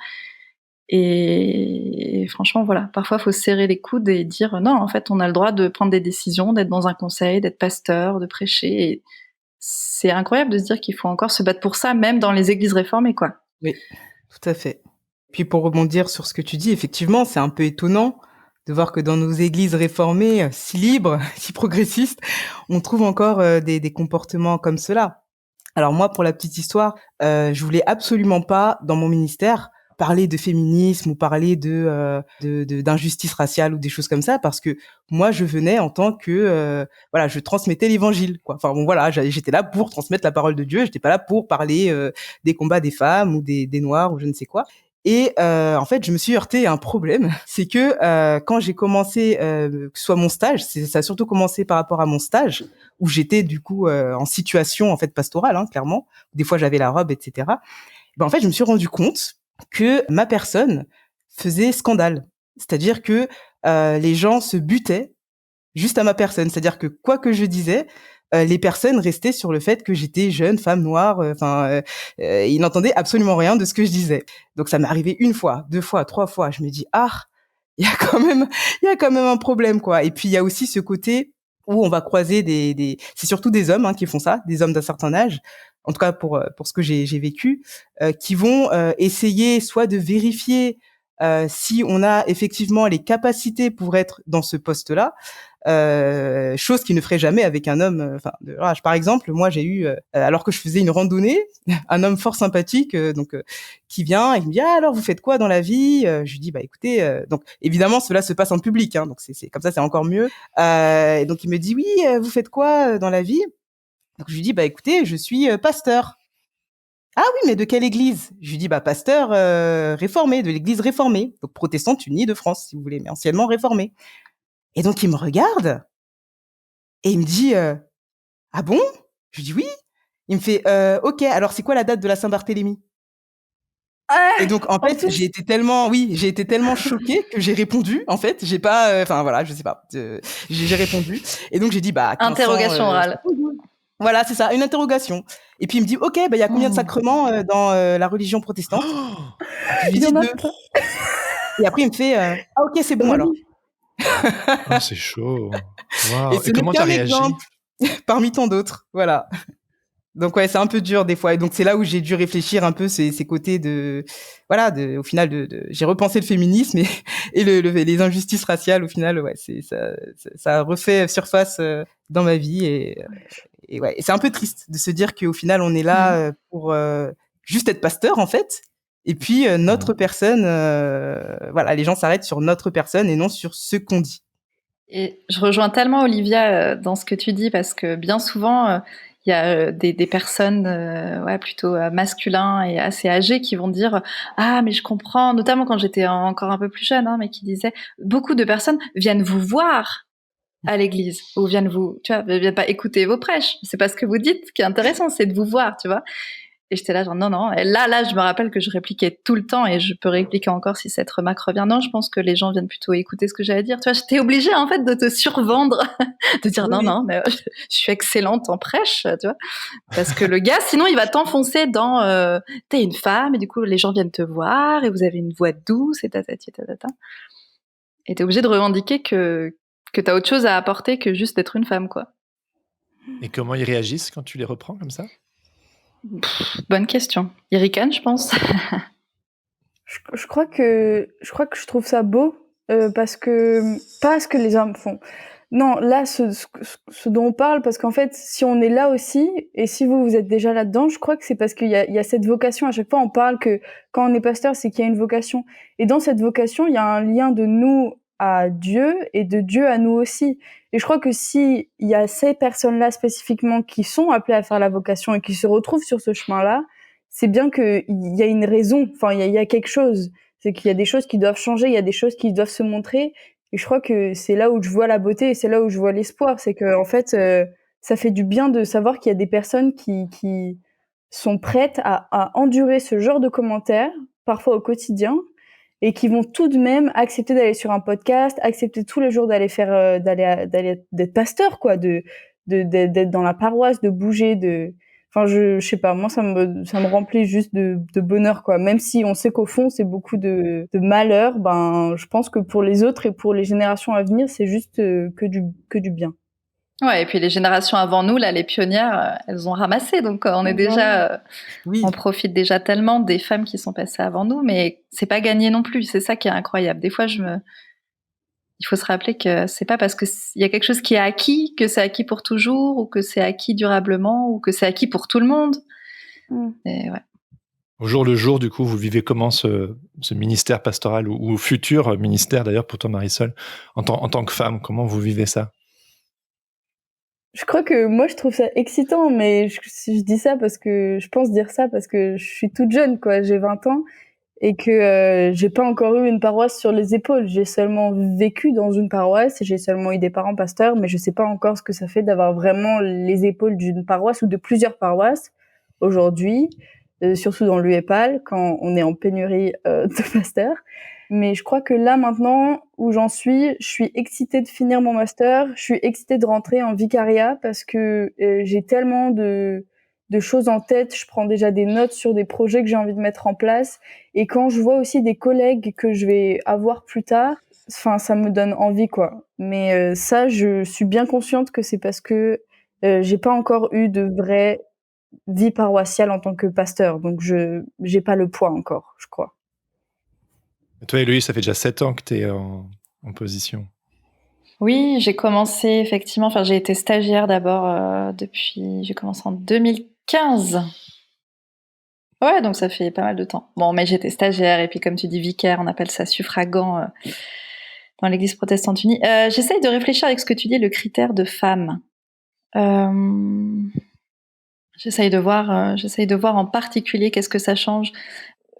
Speaker 3: Et franchement, voilà, parfois il faut se serrer les coudes et dire non, en fait, on a le droit de prendre des décisions, d'être dans un conseil, d'être pasteur, de prêcher. Et c'est incroyable de se dire qu'il faut encore se battre pour ça, même dans les églises réformées, quoi.
Speaker 1: Oui, tout à fait. Puis pour rebondir sur ce que tu dis, effectivement, c'est un peu étonnant de voir que dans nos églises réformées, si libres, si progressistes, on trouve encore des comportements comme cela. Alors moi, pour la petite histoire, je voulais absolument pas, dans mon ministère, parler de féminisme ou parler d'injustice raciale ou des choses comme ça, parce que moi, je venais en tant que voilà, je transmettais l'évangile, quoi. Enfin bon, voilà, j'étais là pour transmettre la parole de Dieu. J'étais pas là pour parler des combats des femmes ou des noirs ou je ne sais quoi. Et en fait, je me suis heurtée à un problème, c'est que quand j'ai commencé, que ce soit mon stage, ça a surtout commencé par rapport à mon stage, où j'étais du coup en situation en fait pastorale, hein, clairement. Des fois, j'avais la robe, etc. Ben en fait, je me suis rendu compte que ma personne faisait scandale, c'est-à-dire que les gens se butaient juste à ma personne, c'est-à-dire que quoi que je disais, les personnes restaient sur le fait que j'étais jeune, femme noire, ils n'entendaient absolument rien de ce que je disais. Donc ça m'est arrivé 1 fois, 2 fois, 3 fois. Je me dis il y a quand même un problème, quoi. Et puis il y a aussi ce côté où on va croiser c'est surtout des hommes qui font ça, des hommes d'un certain âge. En tout cas pour ce que j'ai vécu, qui vont essayer soit de vérifier si on a effectivement les capacités pour être dans ce poste-là. Chose qu'ils ne feraient jamais avec un homme de leur âge. Par exemple, moi j'ai eu alors que je faisais une randonnée, un homme fort sympathique qui vient et il me dit alors vous faites quoi dans la vie? Je lui dis bah écoutez donc évidemment cela se passe en public donc c'est comme ça, c'est encore mieux. Et donc il me dit oui vous faites quoi dans la vie? Donc je lui dis bah écoutez je suis pasteur. Ah oui, mais de quelle église? Je lui dis bah pasteur réformé, de l'église réformée, donc protestante unie de France si vous voulez, mais anciennement réformée. Et donc il me regarde et il me dit ah bon? Je lui dis oui. Il me fait ok, alors c'est quoi la date de la Saint-Barthélemy? Et donc en fait j'ai été tellement choquée que j'ai répondu en fait, j'ai pas voilà, je sais pas, j'ai répondu et donc j'ai dit bah 1500,
Speaker 3: interrogation orale.
Speaker 1: Voilà, c'est ça, une interrogation. Et puis il me dit ok, bah il y a combien de sacrements dans la religion protestante? Je lui dis 2. Et après, il me fait ah, ok, c'est bon alors.
Speaker 5: Oh, c'est chaud.
Speaker 1: Et
Speaker 5: Waouh.
Speaker 1: ce
Speaker 5: Et
Speaker 1: n'est
Speaker 5: comment
Speaker 1: qu'un
Speaker 5: t'as réagi?
Speaker 1: exemple parmi tant d'autres. Voilà. Donc ouais, c'est un peu dur des fois. Et donc c'est là où j'ai dû réfléchir un peu ces côtés de, voilà, au final j'ai repensé le féminisme et les injustices raciales. Au final, ouais, ça a refait surface dans ma vie et ouais, et c'est un peu triste de se dire qu'au final on est là pour juste être pasteur en fait. Et puis notre personne, voilà, les gens s'arrêtent sur notre personne et non sur ce qu'on dit.
Speaker 3: Et je rejoins tellement Olivia dans ce que tu dis parce que bien souvent, il y a des personnes ouais, plutôt masculins et assez âgés qui vont dire ah mais je comprends, notamment quand j'étais encore un peu plus jeune, hein, mais qui disaient beaucoup de personnes viennent vous voir à l'église ou viennent vous, tu vois, viennent pas écouter vos prêches. C'est pas ce que vous dites qui est intéressant, c'est de vous voir, tu vois. Et j'étais là genre non non. Et là je me rappelle que je répliquais tout le temps et je peux répliquer encore si cette remarque revient. Non, je pense que les gens viennent plutôt écouter ce que j'ai à dire. Tu vois, j'étais obligée en fait de te survendre, de dire
Speaker 1: Oui,
Speaker 3: non
Speaker 1: oui.
Speaker 3: non mais je suis excellente en prêche, tu vois, parce que le gars sinon il va t'enfoncer dans t'es une femme et du coup les gens viennent te voir et vous avez une voix douce et tatati tatata. Et t'es obligé de revendiquer que t'as autre chose à apporter que juste d'être une femme quoi.
Speaker 5: Et comment ils réagissent quand tu les reprends comme ça?
Speaker 3: Bonne question. Ils ricanent, je pense.
Speaker 2: Je crois que je trouve ça beau parce que pas ce que les hommes font. Non, là, ce dont on parle, parce qu'en fait, si on est là aussi, et si vous êtes déjà là-dedans, je crois que c'est parce qu'il y a cette vocation. À chaque fois, on parle que quand on est pasteur, c'est qu'il y a une vocation. Et dans cette vocation, il y a un lien de nous à Dieu et de Dieu à nous aussi. Et je crois que si il y a ces personnes-là spécifiquement qui sont appelées à faire la vocation et qui se retrouvent sur ce chemin-là, c'est bien qu'il y a une raison. Enfin, il y a quelque chose. C'est qu'il y a des choses qui doivent changer, il y a des choses qui doivent se montrer. Et je crois que c'est là où je vois la beauté et c'est là où je vois l'espoir. C'est que en fait, ça fait du bien de savoir qu'il y a des personnes qui sont prêtes à endurer ce genre de commentaires, parfois au quotidien, et qui vont tout de même accepter d'aller sur un podcast, accepter tous les jours d'aller faire, d'aller d'être pasteur, quoi, d'être dans la paroisse, de bouger, enfin, je sais pas, moi, ça me remplit juste de bonheur, quoi. Même si on sait qu'au fond, c'est beaucoup de malheur, ben, je pense que pour les autres et pour les générations à venir, c'est juste que du bien.
Speaker 3: Ouais, et puis les générations avant nous, là, les pionnières, elles ont ramassé, donc on est déjà,
Speaker 1: Oui.
Speaker 3: on profite déjà tellement des femmes qui sont passées avant nous, mais c'est pas gagné non plus. C'est ça qui est incroyable. Des fois, il faut se rappeler que c'est pas parce que il y a quelque chose qui est acquis que c'est acquis pour toujours, ou que c'est acquis durablement, ou que c'est acquis pour tout le monde. Et ouais.
Speaker 5: Au jour le jour, du coup, vous vivez comment ce ministère pastoral ou futur ministère d'ailleurs pour toi, Marisol, en tant que femme, comment vous vivez ça?
Speaker 2: Je crois que moi, je trouve ça excitant, mais je dis ça parce que je pense dire ça parce que je suis toute jeune, quoi. J'ai 20 ans et que j'ai pas encore eu une paroisse sur les épaules. J'ai seulement vécu dans une paroisse, j'ai seulement eu des parents pasteurs, mais je sais pas encore ce que ça fait d'avoir vraiment les épaules d'une paroisse ou de plusieurs paroisses aujourd'hui, surtout dans l'UEPAL, quand on est en pénurie de pasteurs. Mais je crois que là, maintenant, où j'en suis, je suis excitée de finir mon master, je suis excitée de rentrer en vicariat parce que j'ai tellement de choses en tête, je prends déjà des notes sur des projets que j'ai envie de mettre en place. Et quand je vois aussi des collègues que je vais avoir plus tard, enfin, ça me donne envie, quoi. Mais ça, je suis bien consciente que c'est parce que j'ai pas encore eu de vraie vie paroissiale en tant que pasteur. Donc, j'ai pas le poids encore, je crois.
Speaker 5: Et toi, Héloïse, ça fait déjà 7 ans que tu es en position.
Speaker 3: Oui, j'ai commencé effectivement, enfin j'ai été stagiaire d'abord j'ai commencé en 2015. Ouais, donc ça fait pas mal de temps. Bon, mais j'étais stagiaire et puis comme tu dis vicaire, on appelle ça suffragant dans l'Église protestante unie. J'essaye de réfléchir avec ce que tu dis, le critère de femme. J'essaye de voir en particulier qu'est-ce que ça change.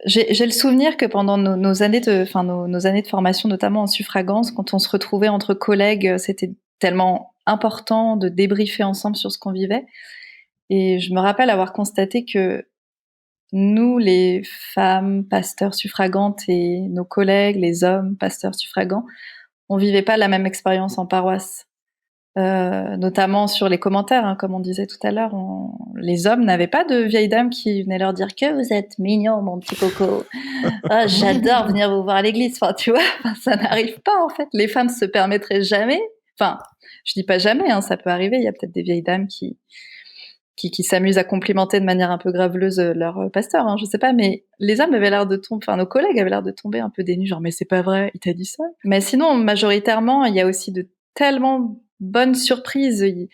Speaker 3: J'ai le souvenir que pendant nos années de formation, notamment en suffragance, quand on se retrouvait entre collègues, c'était tellement important de débriefer ensemble sur ce qu'on vivait. Et je me rappelle avoir constaté que nous, les femmes pasteurs suffragantes et nos collègues, les hommes pasteurs suffragants, on vivait pas la même expérience en paroisse. notamment sur les commentaires, hein, comme on disait tout à l'heure, les hommes n'avaient pas de vieilles dames qui venaient leur dire que vous êtes mignon, mon petit coco. Ah, j'adore venir vous voir à l'église. Enfin, tu vois, ça n'arrive pas en fait. Les femmes se permettraient jamais. Enfin, je dis pas jamais, hein, ça peut arriver. Il y a peut-être des vieilles dames qui s'amusent à complimenter de manière un peu graveleuse leur pasteur, hein, je sais pas, mais les hommes avaient l'air de tomber, enfin nos collègues avaient l'air de tomber un peu dénus, genre mais c'est pas vrai, il t'a dit ça. Mais sinon, majoritairement, il y a aussi de tellement bonnes surprises. Il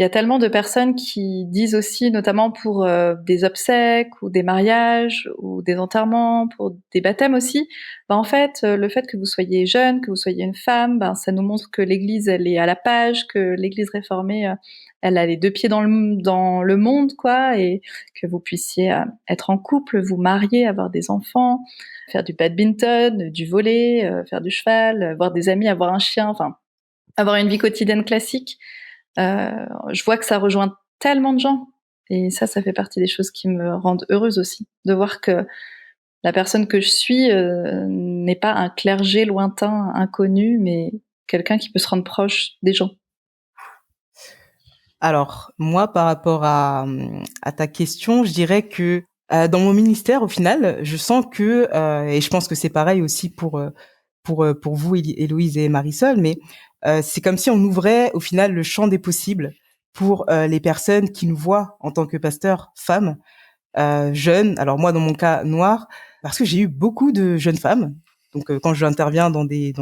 Speaker 3: y a tellement de personnes qui disent aussi, notamment pour des obsèques ou des mariages ou des enterrements, pour des baptêmes aussi, ben en fait, le fait que vous soyez jeune, que vous soyez une femme, ben ça nous montre que l'Église elle est à la page, que l'Église réformée elle a les deux pieds dans le monde quoi, et que vous puissiez être en couple, vous marier, avoir des enfants, faire du badminton, du volley, faire du cheval, avoir des amis, avoir un chien, enfin avoir une vie quotidienne classique. Je vois que ça rejoint tellement de gens. Et ça fait partie des choses qui me rendent heureuse aussi. De voir que la personne que je suis n'est pas un clergé lointain, inconnu, mais quelqu'un qui peut se rendre proche des gens.
Speaker 1: Alors, moi, par rapport à ta question, je dirais que dans mon ministère, au final, je sens que, et je pense que c'est pareil aussi pour vous, Héloïse et Marisol, mais c'est comme si on ouvrait au final le champ des possibles pour les personnes qui nous voient en tant que pasteurs femmes, jeunes. Alors moi, dans mon cas, noires, parce que j'ai eu beaucoup de jeunes femmes. Donc quand j'interviens dans des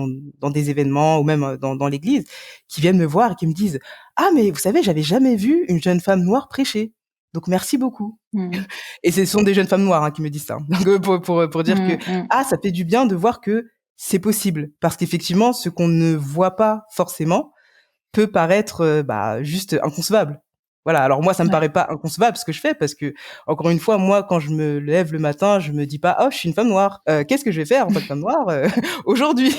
Speaker 1: événements ou même dans l'église, qui viennent me voir et qui me disent ah mais vous savez j'avais jamais vu une jeune femme noire prêcher. Donc merci beaucoup. Et ce sont des jeunes femmes noires qui me disent ça. Donc pour dire que ça fait du bien de voir que c'est possible parce qu'effectivement ce qu'on ne voit pas forcément peut paraître juste inconcevable. Voilà, alors moi ça me paraît pas inconcevable ce que je fais parce que encore une fois moi quand je me lève le matin, je me dis pas oh je suis une femme noire, qu'est-ce que je vais faire en tant que femme noire aujourd'hui?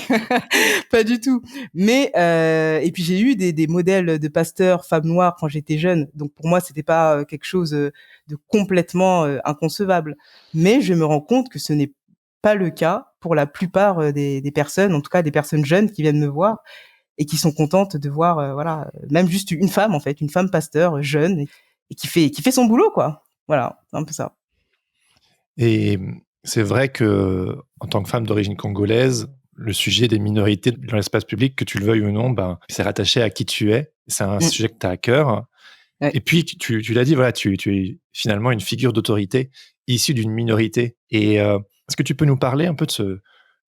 Speaker 1: Pas du tout. Mais et puis j'ai eu des modèles de pasteurs femmes noires quand j'étais jeune. Donc pour moi, c'était pas quelque chose de complètement inconcevable. Mais je me rends compte que ce n'est pas le cas pour la plupart des personnes, en tout cas des personnes jeunes qui viennent me voir et qui sont contentes de voir même juste une femme en fait, une femme pasteur jeune et qui fait son boulot quoi. Voilà, c'est un peu ça.
Speaker 5: Et c'est vrai que en tant que femme d'origine congolaise, le sujet des minorités dans l'espace public, que tu le veuilles ou non, c'est rattaché à qui tu es. C'est un sujet que tu as à cœur. Ouais. Et puis, tu l'as dit, voilà, tu es finalement une figure d'autorité issue d'une minorité. Et est-ce que tu peux nous parler un peu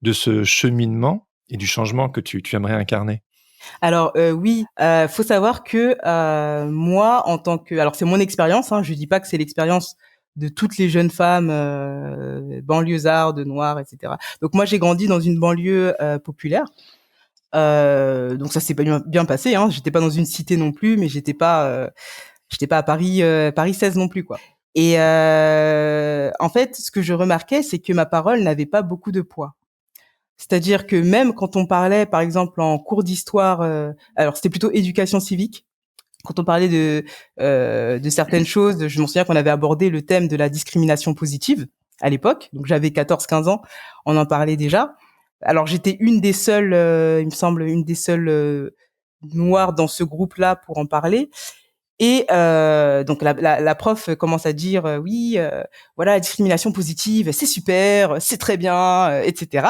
Speaker 5: de ce cheminement et du changement que tu aimerais incarner?
Speaker 1: Alors oui, faut savoir que moi, en tant que, alors c'est mon expérience, je dis pas que c'est l'expérience de toutes les jeunes femmes banlieusardes, noires, etc. Donc moi, j'ai grandi dans une banlieue populaire. Donc ça s'est bien passé. J'étais pas dans une cité non plus, mais j'étais pas à Paris 16 non plus quoi. Et en fait, ce que je remarquais, c'est que ma parole n'avait pas beaucoup de poids. C'est-à-dire que même quand on parlait, par exemple, en cours d'histoire, alors c'était plutôt éducation civique, quand on parlait de certaines choses, je m'en souviens qu'on avait abordé le thème de la discrimination positive à l'époque, donc j'avais 14-15 ans, on en parlait déjà. Alors j'étais une des seules, il me semble, une des seules noires dans ce groupe-là pour en parler. Et donc la prof commence à dire oui, voilà, la discrimination positive, c'est super, c'est très bien, etc.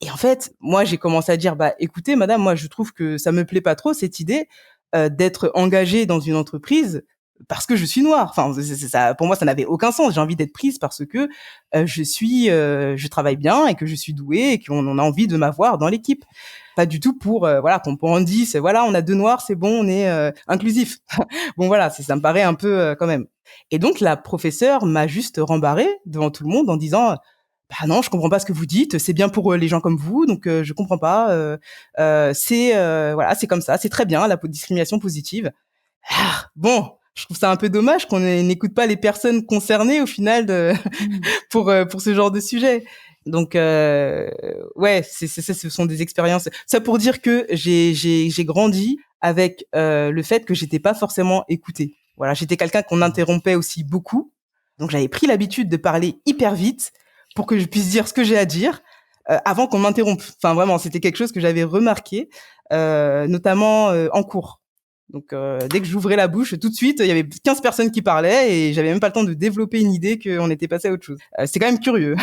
Speaker 1: Et en fait, moi, j'ai commencé à dire, écoutez, madame, moi, je trouve que ça me plaît pas trop, cette idée d'être engagée dans une entreprise parce que je suis noire. Enfin, ça, pour moi, ça n'avait aucun sens. J'ai envie d'être prise parce que je travaille bien et que je suis douée et qu'on a envie de m'avoir dans l'équipe. Pas du tout pour, qu'on dise, voilà, on a 2 noirs, c'est bon, on est inclusif. Bon, voilà, ça me paraît un peu quand même. Et donc, la professeure m'a juste rembarrée devant tout le monde en disant... non, je comprends pas ce que vous dites. C'est bien pour les gens comme vous, donc je comprends pas. C'est comme ça. C'est très bien la discrimination positive. Bon, je trouve ça un peu dommage qu'on n'écoute pas les personnes concernées au final pour ce genre de sujet. Donc ouais, ce sont des expériences. Ça pour dire que j'ai grandi avec le fait que j'étais pas forcément écoutée. Voilà, j'étais quelqu'un qu'on interrompait aussi beaucoup. Donc j'avais pris l'habitude de parler hyper vite pour que je puisse dire ce que j'ai à dire avant qu'on m'interrompe. Enfin, vraiment, c'était quelque chose que j'avais remarqué, notamment en cours. Donc, dès que j'ouvrais la bouche, tout de suite, il y avait 15 personnes qui parlaient et j'avais même pas le temps de développer une idée qu'on était passé à autre chose. C'est quand même curieux.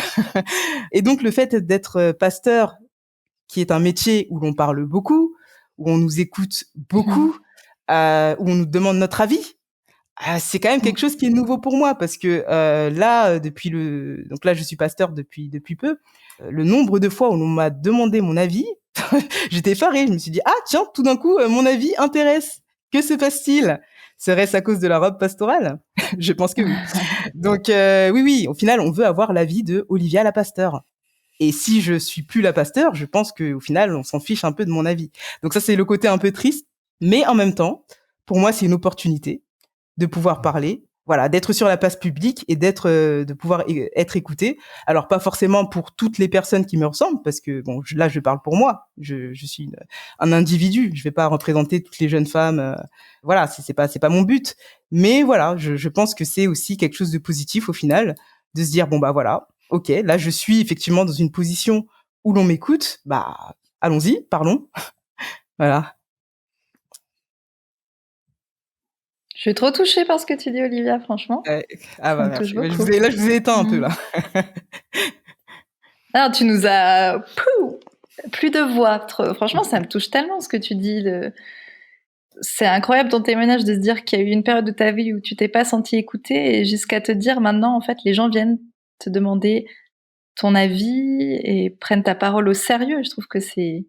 Speaker 1: Et donc, le fait d'être pasteur, qui est un métier où l'on parle beaucoup, où on nous écoute beaucoup, où on nous demande notre avis, c'est quand même quelque chose qui est nouveau pour moi parce que là, donc là, je suis pasteur depuis peu. Le nombre de fois où on m'a demandé mon avis, j'étais effarée. Je me suis dit tiens, tout d'un coup, mon avis intéresse. Que se passe-t-il? Serait-ce à cause de la robe pastorale? Je pense que oui. Donc oui, au final, on veut avoir l'avis de Olivia la pasteur. Et si je suis plus la pasteur, je pense qu'au final, on s'en fiche un peu de mon avis. Donc ça, c'est le côté un peu triste. Mais en même temps, pour moi, c'est une opportunité de pouvoir parler, voilà, d'être sur la place publique et de pouvoir être écouté. Alors, pas forcément pour toutes les personnes qui me ressemblent, parce que, bon, là, je parle pour moi. Je suis un individu. Je vais pas représenter toutes les jeunes femmes. Voilà, c'est pas mon but. Mais voilà, je pense que c'est aussi quelque chose de positif au final, de se dire, bon, bah voilà, ok, là, je suis effectivement dans une position où l'on m'écoute, bah, allons-y, parlons. Voilà.
Speaker 3: Je suis trop touchée par ce que tu dis, Olivia, franchement.
Speaker 1: Bah,
Speaker 3: Ça me touche
Speaker 1: merci.
Speaker 3: beaucoup.
Speaker 1: Je vous ai éteint un peu, là.
Speaker 3: Alors, tu nous as... plus de voix. Franchement, ça me touche tellement ce que tu dis. C'est incroyable ton témoignage de se dire qu'il y a eu une période de ta vie où tu t'es pas senti écoutée et jusqu'à te dire maintenant, en fait, les gens viennent te demander ton avis et prennent ta parole au sérieux. Je trouve que c'est...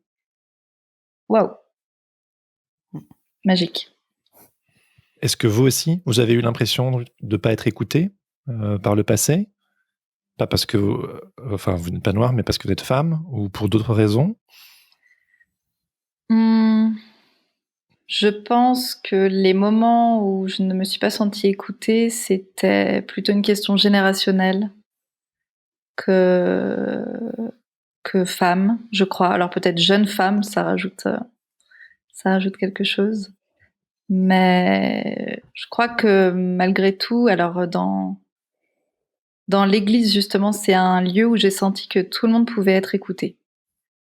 Speaker 3: Waouh. Magique.
Speaker 5: Est-ce que vous aussi, vous avez eu l'impression de ne pas être écouté par le passé? Pas parce que vous n'êtes pas noire, mais parce que vous êtes femme ou pour d'autres raisons?
Speaker 3: Je pense que les moments où je ne me suis pas sentie écoutée, c'était plutôt une question générationnelle que femme, je crois. Alors peut-être jeune femme, ça rajoute quelque chose. Mais je crois que malgré tout, alors dans l'église justement, c'est un lieu où j'ai senti que tout le monde pouvait être écouté.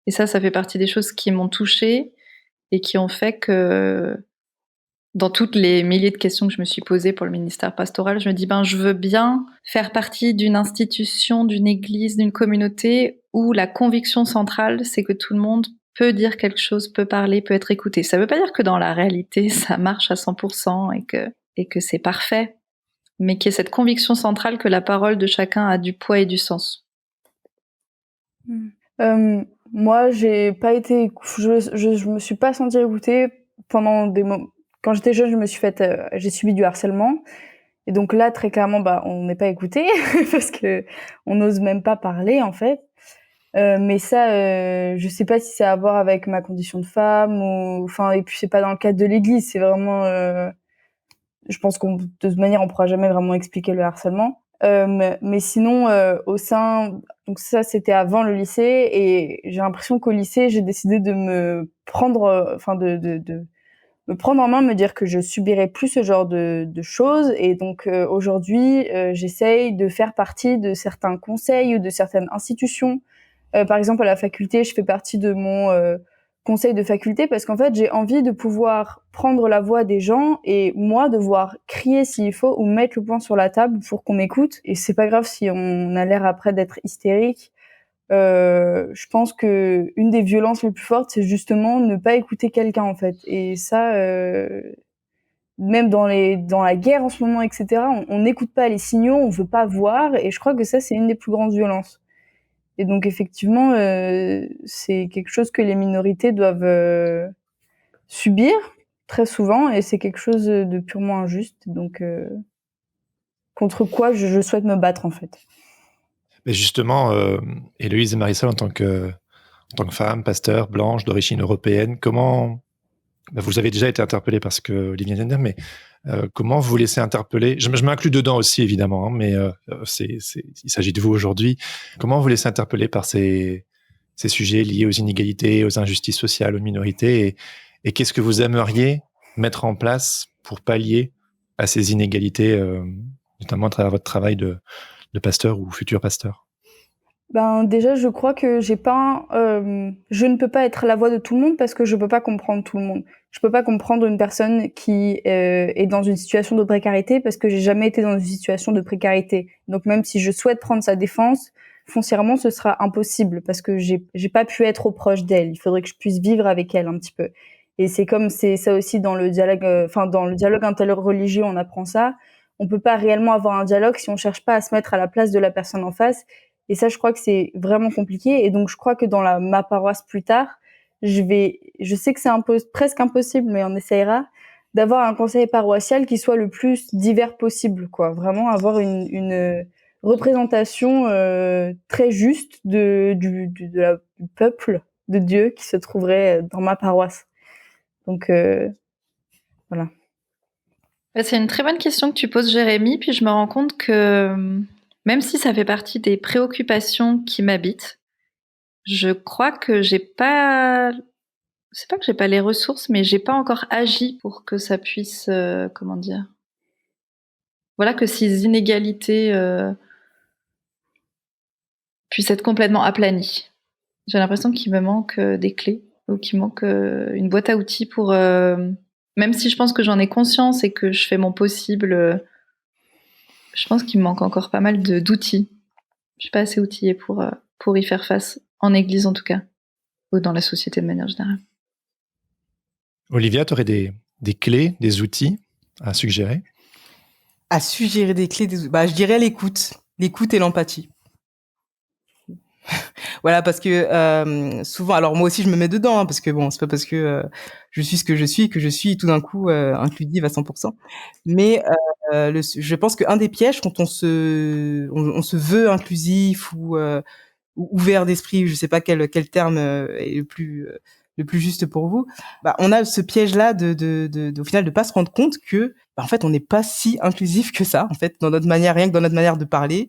Speaker 3: Et ça fait partie des choses qui m'ont touchée et qui ont fait que dans toutes les milliers de questions que je me suis posées pour le ministère pastoral, je me dis, je veux bien faire partie d'une institution, d'une église, d'une communauté où la conviction centrale, c'est que tout le monde peut dire quelque chose, peut parler, peut être écouté. Ça veut pas dire que dans la réalité, ça marche à 100% et que c'est parfait, mais qu'il y ait cette conviction centrale que la parole de chacun a du poids et du sens.
Speaker 2: Moi, j'ai pas été, je me suis pas sentie écoutée pendant des moments. Quand j'étais jeune, j'ai subi du harcèlement. Et donc là, très clairement, on n'est pas écouté parce que on n'ose même pas parler, en fait. Mais ça, je sais pas si c'est à voir avec ma condition de femme et puis c'est pas dans le cadre de l'église, c'est vraiment, je pense de toute manière, on pourra jamais vraiment expliquer le harcèlement. Mais sinon, au sein, donc ça, c'était avant le lycée, et j'ai l'impression qu'au lycée, j'ai décidé de me prendre, de me prendre en main, me dire que je subirais plus ce genre de choses. Et donc aujourd'hui, j'essaye de faire partie de certains conseils ou de certaines institutions. Par exemple, à la faculté, je fais partie de mon conseil de faculté parce qu'en fait, j'ai envie de pouvoir prendre la voix des gens et moi devoir crier s'il faut ou mettre le poing sur la table pour qu'on m'écoute. Et c'est pas grave si on a l'air après d'être hystérique. Je pense que une des violences les plus fortes, c'est justement ne pas écouter quelqu'un, en fait. Et ça, même dans la guerre en ce moment, etc., on n'écoute pas les signaux, on veut pas voir. Et je crois que ça, c'est une des plus grandes violences. Et donc effectivement, c'est quelque chose que les minorités doivent subir très souvent, et c'est quelque chose de purement injuste. Donc contre quoi je souhaite me battre, en fait.
Speaker 5: Mais justement, Héloïse et Marisol, en tant que femme, pasteur, blanche, d'origine européenne, comment vous avez déjà été interpellée par ce que Olivia vient de dire, mais comment vous laissez interpeller? Je m'inclus dedans aussi, évidemment, mais il s'agit de vous aujourd'hui. Comment vous laissez interpeller par ces sujets liés aux inégalités, aux injustices sociales, aux minorités, et qu'est-ce que vous aimeriez mettre en place pour pallier à ces inégalités, notamment à travers votre travail de pasteur ou futur pasteur?
Speaker 2: Ben déjà, je crois que je ne peux pas être la voix de tout le monde parce que je peux pas comprendre tout le monde. Je peux pas comprendre une personne qui est dans une situation de précarité parce que j'ai jamais été dans une situation de précarité. Donc même si je souhaite prendre sa défense, foncièrement, ce sera impossible parce que j'ai pas pu être au proche d'elle. Il faudrait que je puisse vivre avec elle un petit peu. Et c'est ça aussi dans le dialogue, dans le dialogue interreligieux, on apprend ça. On peut pas réellement avoir un dialogue si on cherche pas à se mettre à la place de la personne en face. Et ça, je crois que c'est vraiment compliqué. Et donc, je crois que dans ma paroisse plus tard, je sais que c'est presque impossible, mais on essayera d'avoir un conseil paroissial qui soit le plus divers possible, quoi. Vraiment avoir une représentation très juste du peuple de Dieu qui se trouverait dans ma paroisse. Donc, voilà.
Speaker 3: C'est une très bonne question que tu poses, Jérémy. Puis je me rends compte que même si ça fait partie des préoccupations qui m'habitent, je crois que c'est pas que j'ai pas les ressources, mais j'ai pas encore agi pour que ça puisse, comment dire, voilà, que ces inégalités puissent être complètement aplanies. J'ai l'impression qu'il me manque des clés ou qu'il manque une boîte à outils pour, même si je pense que j'en ai conscience et que je fais mon possible, je pense qu'il me manque encore pas mal d'outils. Je suis pas assez outillée pour y faire face, en église en tout cas, ou dans la société de manière générale.
Speaker 5: Olivia, tu aurais des clés, des outils à suggérer?
Speaker 1: À suggérer des clés, je dirais l'écoute et l'empathie. Voilà, parce que souvent, alors moi aussi je me mets dedans, hein, parce que bon, c'est pas parce que je suis ce que je suis tout d'un coup inclusive à 100%. Mais je pense qu'un des pièges quand on se veut inclusif ou ouvert d'esprit, je sais pas quel terme est le plus juste pour vous. On a ce piège-là au final de pas se rendre compte que en fait on n'est pas si inclusif que ça en fait, dans notre manière, rien que dans notre manière de parler,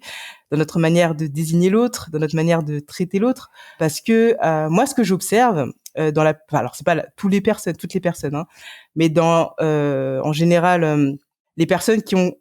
Speaker 1: dans notre manière de désigner l'autre, dans notre manière de traiter l'autre, parce que moi ce que j'observe alors c'est pas toutes les personnes, hein, mais en général les personnes qui ont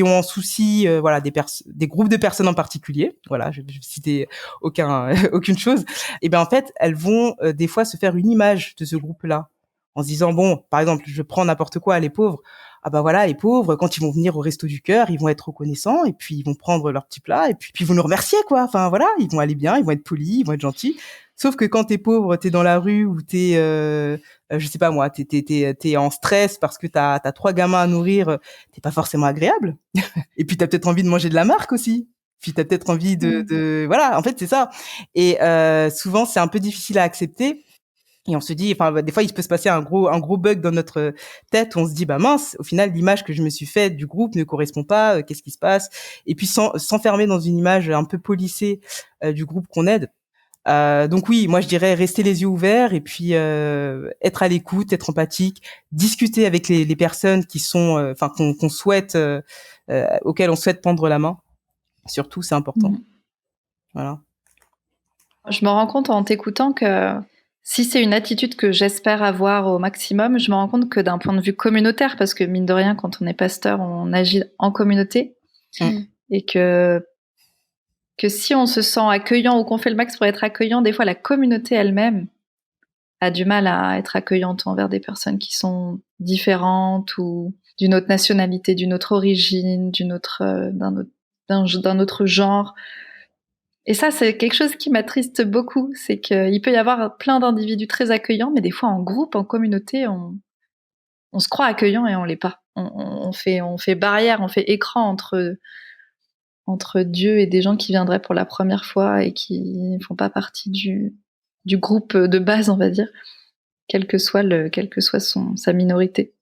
Speaker 1: en souci voilà des groupes de personnes en particulier, voilà, je vais citer aucune chose, et ben en fait elles vont des fois se faire une image de ce groupe-là en se disant bon, par exemple, je prends n'importe quoi, les pauvres, ah bah voilà, les pauvres quand ils vont venir au resto du cœur, ils vont être reconnaissants et puis ils vont prendre leur petit plat et puis ils vont nous remercier quoi, enfin voilà, ils vont aller bien, ils vont être polis, ils vont être gentils. Sauf que quand t'es pauvre, t'es dans la rue ou t'es je sais pas moi, t'es en stress parce que t'as 3 gamins à nourrir, t'es pas forcément agréable. Et puis t'as peut-être envie de manger de la marque aussi. Puis t'as peut-être envie voilà, en fait c'est ça. Et souvent c'est un peu difficile à accepter. Et on se dit, enfin des fois il peut se passer un gros bug dans notre tête où on se dit bah mince, au final l'image que je me suis faite du groupe ne correspond pas, qu'est-ce qui se passe? Et puis s'enfermer dans une image un peu polissée du groupe qu'on aide. Donc oui, moi je dirais rester les yeux ouverts et puis être à l'écoute, être empathique, discuter avec les personnes qui sont, qu'on souhaite, auxquelles on souhaite tendre la main. Surtout, c'est important. Voilà.
Speaker 3: Je me rends compte en t'écoutant que si c'est une attitude que j'espère avoir au maximum, je me rends compte que d'un point de vue communautaire, parce que mine de rien, quand on est pasteur, on agit en communauté, et que si on se sent accueillant ou qu'on fait le max pour être accueillant, des fois la communauté elle-même a du mal à être accueillante envers des personnes qui sont différentes ou d'une autre nationalité, d'une autre origine, d'un autre genre. Et ça, c'est quelque chose qui m'attriste beaucoup, c'est qu'il peut y avoir plein d'individus très accueillants, mais des fois en groupe, en communauté, on se croit accueillant et on l'est pas. On fait barrière, on fait écran entre Dieu et des gens qui viendraient pour la première fois et qui font pas partie du groupe de base, on va dire, quelle que soit sa minorité.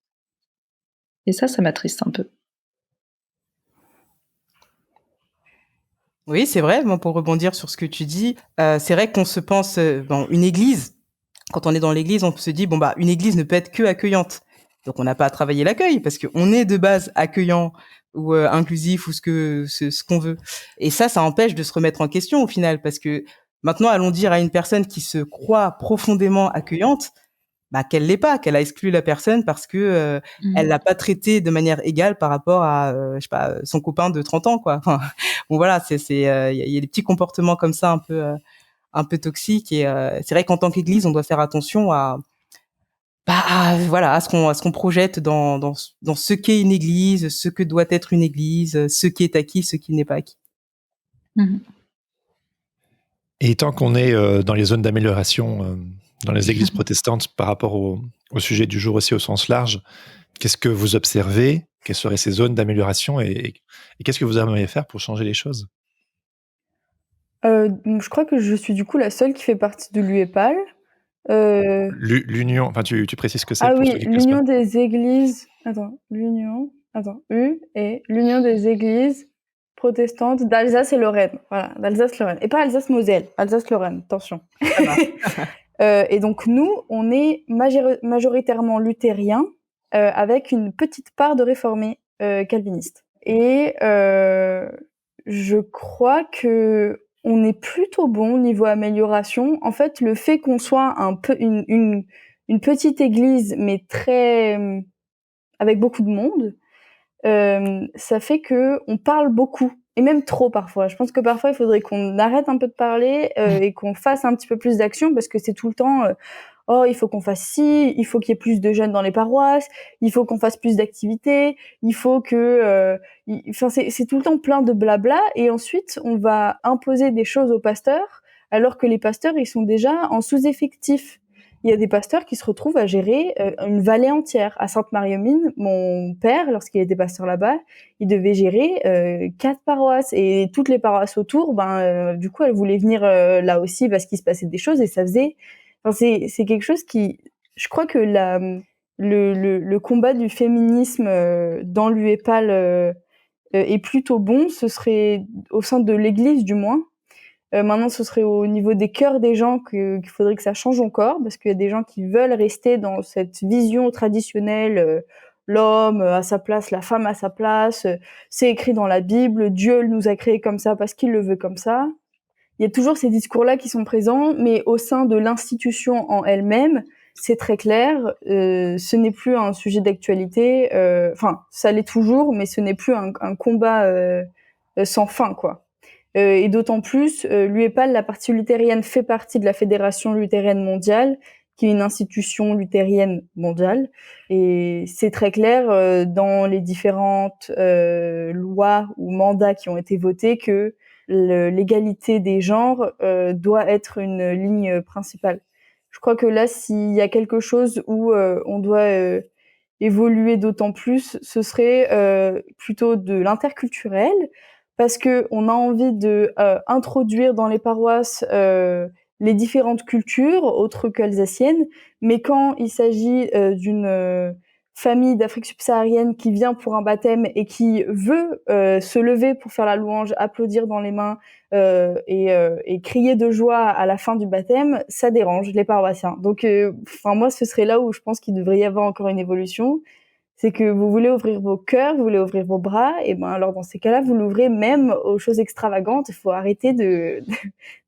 Speaker 3: Et ça m'attriste un peu.
Speaker 1: Oui, c'est vrai. Bon, pour rebondir sur ce que tu dis, c'est vrai qu'on se pense une église. Quand on est dans l'église, on se dit bon bah une église ne peut être que accueillante. Donc on n'a pas à travailler l'accueil parce qu'on est de base accueillant ou inclusif ou ce qu'on veut. Et ça empêche de se remettre en question au final parce que maintenant allons dire à une personne qui se croit profondément accueillante, qu'elle l'est pas, qu'elle a exclu la personne parce que elle l'a pas traité de manière égale par rapport à je sais pas son copain de 30 ans quoi. Enfin, bon voilà, il y a des petits comportements comme ça un peu toxiques et c'est vrai qu'en tant qu'Église, on doit faire attention voilà, à ce qu'on projette dans ce qu'est une Église, ce que doit être une Église, ce qui est acquis, ce qui n'est pas acquis.
Speaker 5: Et tant qu'on est dans les zones d'amélioration dans les églises protestantes par rapport au sujet du jour aussi au sens large, qu'est-ce que vous observez? Quelles seraient ces zones d'amélioration et qu'est-ce que vous aimeriez faire pour changer les choses?
Speaker 2: Je crois que je suis du coup la seule qui fait partie de l'UEPAL.
Speaker 5: L'union, enfin tu précises ce que c'est
Speaker 2: Ah
Speaker 5: pour
Speaker 2: oui,
Speaker 5: ceux qui ne connaissent pas.
Speaker 2: l'Union des Églises. L'Union des Églises protestantes d'Alsace et Lorraine. Voilà, d'Alsace-Lorraine. Et pas Alsace-Moselle, Alsace-Lorraine, attention. Et donc nous, on est majoritairement luthériens avec une petite part de réformés calvinistes. Et je crois que on est plutôt bon niveau amélioration. En fait, le fait qu'on soit une petite église, mais très avec beaucoup de monde, ça fait que on parle beaucoup et même trop parfois. Je pense que parfois il faudrait qu'on arrête un peu de parler et qu'on fasse un petit peu plus d'action parce que c'est tout le temps oh, il faut qu'on fasse ci, il faut qu'il y ait plus de jeunes dans les paroisses, il faut qu'on fasse plus d'activités, il faut que enfin c'est tout le temps plein de blabla et ensuite on va imposer des choses aux pasteurs alors que les pasteurs ils sont déjà en sous-effectif. Il y a des pasteurs qui se retrouvent à gérer une vallée entière. À Sainte-Marie-aux-Mines, mon père, lorsqu'il était pasteur là-bas, il devait gérer 4 paroisses et toutes les paroisses autour, du coup, elles voulaient venir là aussi parce qu'il se passait des choses et ça faisait. Enfin, c'est quelque chose qui, je crois que le combat du féminisme dans l'UEPAL est plutôt bon. Ce serait au sein de l'Église du moins. Maintenant, ce serait au niveau des cœurs des gens qu'il faudrait que ça change encore, parce qu'il y a des gens qui veulent rester dans cette vision traditionnelle, l'homme à sa place, la femme à sa place, c'est écrit dans la Bible, Dieu nous a créés comme ça parce qu'il le veut comme ça. Il y a toujours ces discours-là qui sont présents, mais au sein de l'institution en elle-même, c'est très clair, ce n'est plus un sujet d'actualité, enfin, ça l'est toujours, mais ce n'est plus un combat sans fin, quoi. Et d'autant plus, l'UEPAL, la partie luthérienne, fait partie de la Fédération luthérienne mondiale, qui est une institution luthérienne mondiale. Et c'est très clair dans les différentes lois ou mandats qui ont été votés que l'égalité des genres doit être une ligne principale. Je crois que là, s'il y a quelque chose où on doit évoluer d'autant plus, ce serait plutôt de l'interculturel, parce que on a envie de introduire dans les paroisses les différentes cultures autres qu'alsaciennes, mais quand il s'agit d'une famille d'Afrique subsaharienne qui vient pour un baptême et qui veut se lever pour faire la louange, applaudir dans les mains et crier de joie à la fin du baptême, ça dérange les paroissiens. Donc, moi, ce serait là où je pense qu'il devrait y avoir encore une évolution. C'est que vous voulez ouvrir vos cœurs, vous voulez ouvrir vos bras, et alors dans ces cas-là, vous l'ouvrez même aux choses extravagantes. Il faut arrêter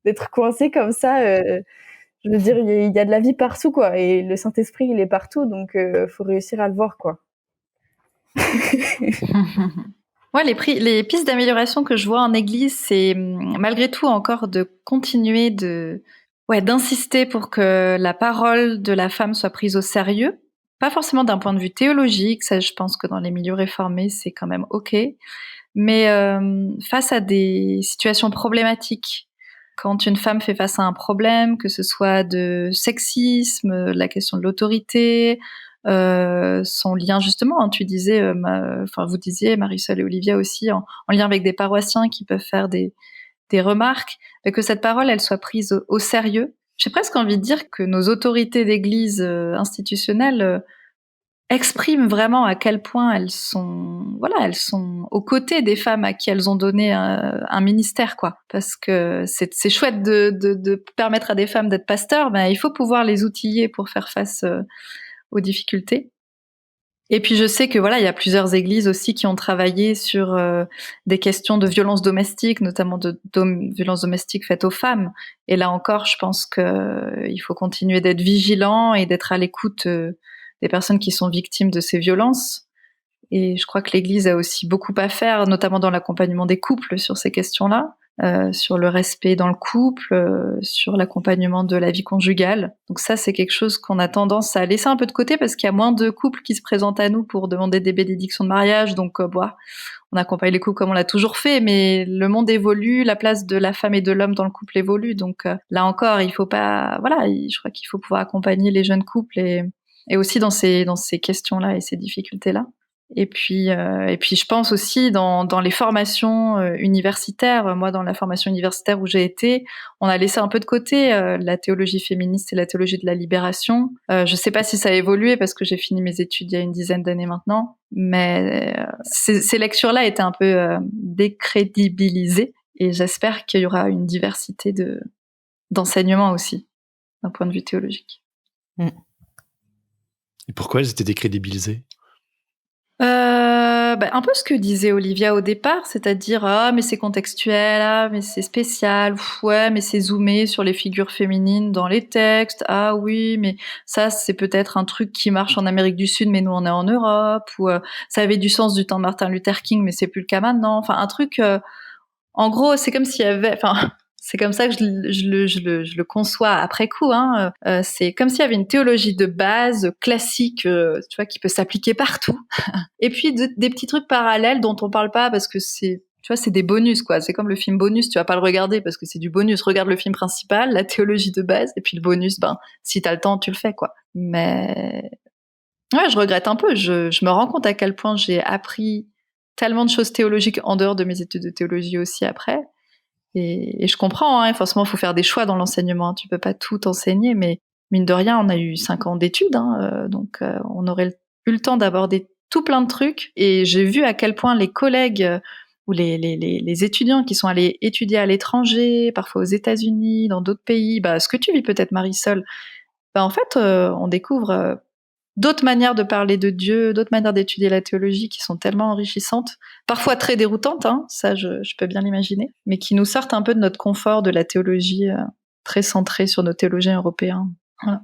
Speaker 2: d'être coincé comme ça. Je veux dire, il y a de la vie partout, quoi, et le Saint-Esprit, il est partout, donc faut réussir à le voir, quoi.
Speaker 3: Ouais, les pistes d'amélioration que je vois en église, c'est malgré tout encore de continuer d'insister pour que la parole de la femme soit prise au sérieux. Pas forcément d'un point de vue théologique, ça je pense que dans les milieux réformés c'est quand même ok, mais face à des situations problématiques, quand une femme fait face à un problème, que ce soit de sexisme, la question de l'autorité, son lien justement, tu disais, vous disiez Marisol et Olivia aussi, en lien avec des paroissiens qui peuvent faire des remarques, que cette parole elle soit prise au sérieux. J'ai presque envie de dire que nos autorités d'église institutionnelles expriment vraiment à quel point elles sont aux côtés des femmes à qui elles ont donné un ministère, quoi. Parce que c'est chouette de permettre à des femmes d'être pasteurs, il faut pouvoir les outiller pour faire face aux difficultés. Et puis je sais que voilà, il y a plusieurs églises aussi qui ont travaillé sur des questions de violence domestique, notamment de violence domestique faite aux femmes. Et là encore, je pense que il faut continuer d'être vigilant et d'être à l'écoute des personnes qui sont victimes de ces violences. Et je crois que l'Église a aussi beaucoup à faire, notamment dans l'accompagnement des couples sur ces questions-là. Sur le respect dans le couple, sur l'accompagnement de la vie conjugale. Donc ça, c'est quelque chose qu'on a tendance à laisser un peu de côté parce qu'il y a moins de couples qui se présentent à nous pour demander des bénédictions de mariage. Donc, on accompagne les couples comme on l'a toujours fait, mais le monde évolue, la place de la femme et de l'homme dans le couple évolue. Donc là encore, il faut pas, voilà, je crois qu'il faut pouvoir accompagner les jeunes couples et aussi dans ces questions-là et ces difficultés-là. Et puis je pense aussi dans les formations universitaires. Moi, dans la formation universitaire où j'ai été, on a laissé un peu de côté la théologie féministe et la théologie de la libération. Je sais pas si ça a évolué parce que j'ai fini mes études il y a une dizaine d'années maintenant, mais ces lectures-là étaient un peu décrédibilisées et j'espère qu'il y aura une diversité d'enseignements aussi d'un point de vue théologique.
Speaker 5: Et pourquoi elles étaient décrédibilisées ?
Speaker 3: Un peu ce que disait Olivia au départ, c'est-à-dire mais c'est contextuel, mais c'est spécial, ouais, mais c'est zoomé sur les figures féminines dans les textes, oui, mais ça c'est peut-être un truc qui marche en Amérique du Sud, mais nous on est en Europe, ou ça avait du sens du temps de Martin Luther King, mais c'est plus le cas maintenant. Enfin, un truc, en gros, c'est comme s'il y avait, c'est comme ça que je le conçois après coup. C'est comme s'il y avait une théologie de base classique, tu vois, qui peut s'appliquer partout. Et puis des petits trucs parallèles dont on parle pas parce que c'est, tu vois, c'est des bonus, quoi. C'est comme le film bonus, tu vas pas le regarder parce que c'est du bonus. Regarde le film principal, la théologie de base, et puis le bonus, si t'as le temps, tu le fais, quoi. Mais ouais, je regrette un peu. Je me rends compte à quel point j'ai appris tellement de choses théologiques en dehors de mes études de théologie aussi après. Et je comprends, forcément, il faut faire des choix dans l'enseignement. Tu peux pas tout enseigner, mais mine de rien, on a eu 5 ans d'études, donc on aurait eu le temps d'aborder tout plein de trucs. Et j'ai vu à quel point les collègues ou les étudiants qui sont allés étudier à l'étranger, parfois aux États-Unis, dans d'autres pays, ce que tu vis peut-être, Marisol, en fait, on découvre d'autres manières de parler de Dieu, d'autres manières d'étudier la théologie qui sont tellement enrichissantes, parfois très déroutantes, ça je peux bien l'imaginer, mais qui nous sortent un peu de notre confort de la théologie très centrée sur nos théologiens européens. Voilà.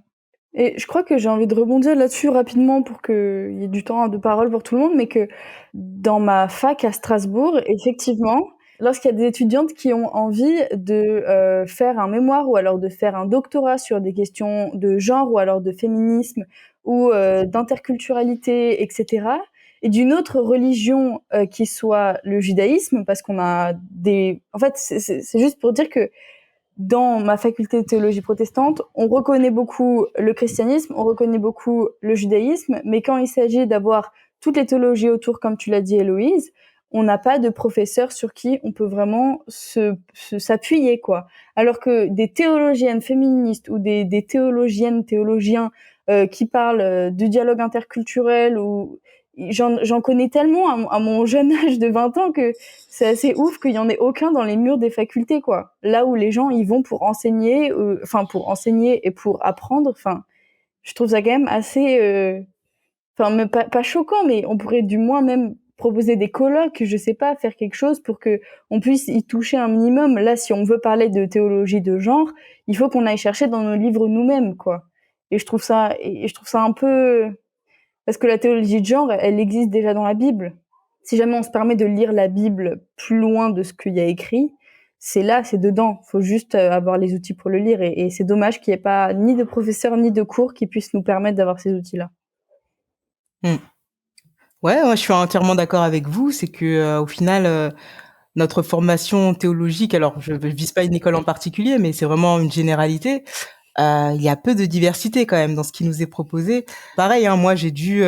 Speaker 2: Et je crois que j'ai envie de rebondir là-dessus rapidement pour qu'il y ait du temps de parole pour tout le monde, mais que dans ma fac à Strasbourg, effectivement, lorsqu'il y a des étudiantes qui ont envie de faire un mémoire ou alors de faire un doctorat sur des questions de genre ou alors de féminisme ou d'interculturalité, etc., et d'une autre religion qui soit le judaïsme, parce qu'on a des... En fait, c'est juste pour dire que dans ma faculté de théologie protestante, on reconnaît beaucoup le christianisme, on reconnaît beaucoup le judaïsme, mais quand il s'agit d'avoir toutes les théologies autour, comme tu l'as dit, Héloïse, on n'a pas de professeur sur qui on peut vraiment s'appuyer, quoi. Alors que des théologiennes féministes ou des théologiens qui parlent du dialogue interculturel, ou j'en connais tellement à mon jeune âge de 20 ans que c'est assez ouf qu'il y en ait aucun dans les murs des facultés, quoi. Là où les gens y vont pour enseigner, pour enseigner et pour apprendre, je trouve ça quand même assez, mais pas choquant, mais on pourrait du moins même proposer des colloques, je sais pas, faire quelque chose pour que on puisse y toucher un minimum. Là, si on veut parler de théologie de genre, il faut qu'on aille chercher dans nos livres nous-mêmes, quoi. Et je trouve ça un peu, parce que la théologie de genre, elle existe déjà dans la Bible. Si jamais on se permet de lire la Bible plus loin de ce qu'il y a écrit, c'est là, c'est dedans. Faut juste avoir les outils pour le lire. Et c'est dommage qu'il n'y ait pas ni de professeurs ni de cours qui puissent nous permettre d'avoir ces outils-là.
Speaker 1: Ouais, je suis entièrement d'accord avec vous. C'est que au final, notre formation théologique, alors je vise pas une école en particulier, mais c'est vraiment une généralité. Il y a peu de diversité quand même dans ce qui nous est proposé. Pareil, moi j'ai dû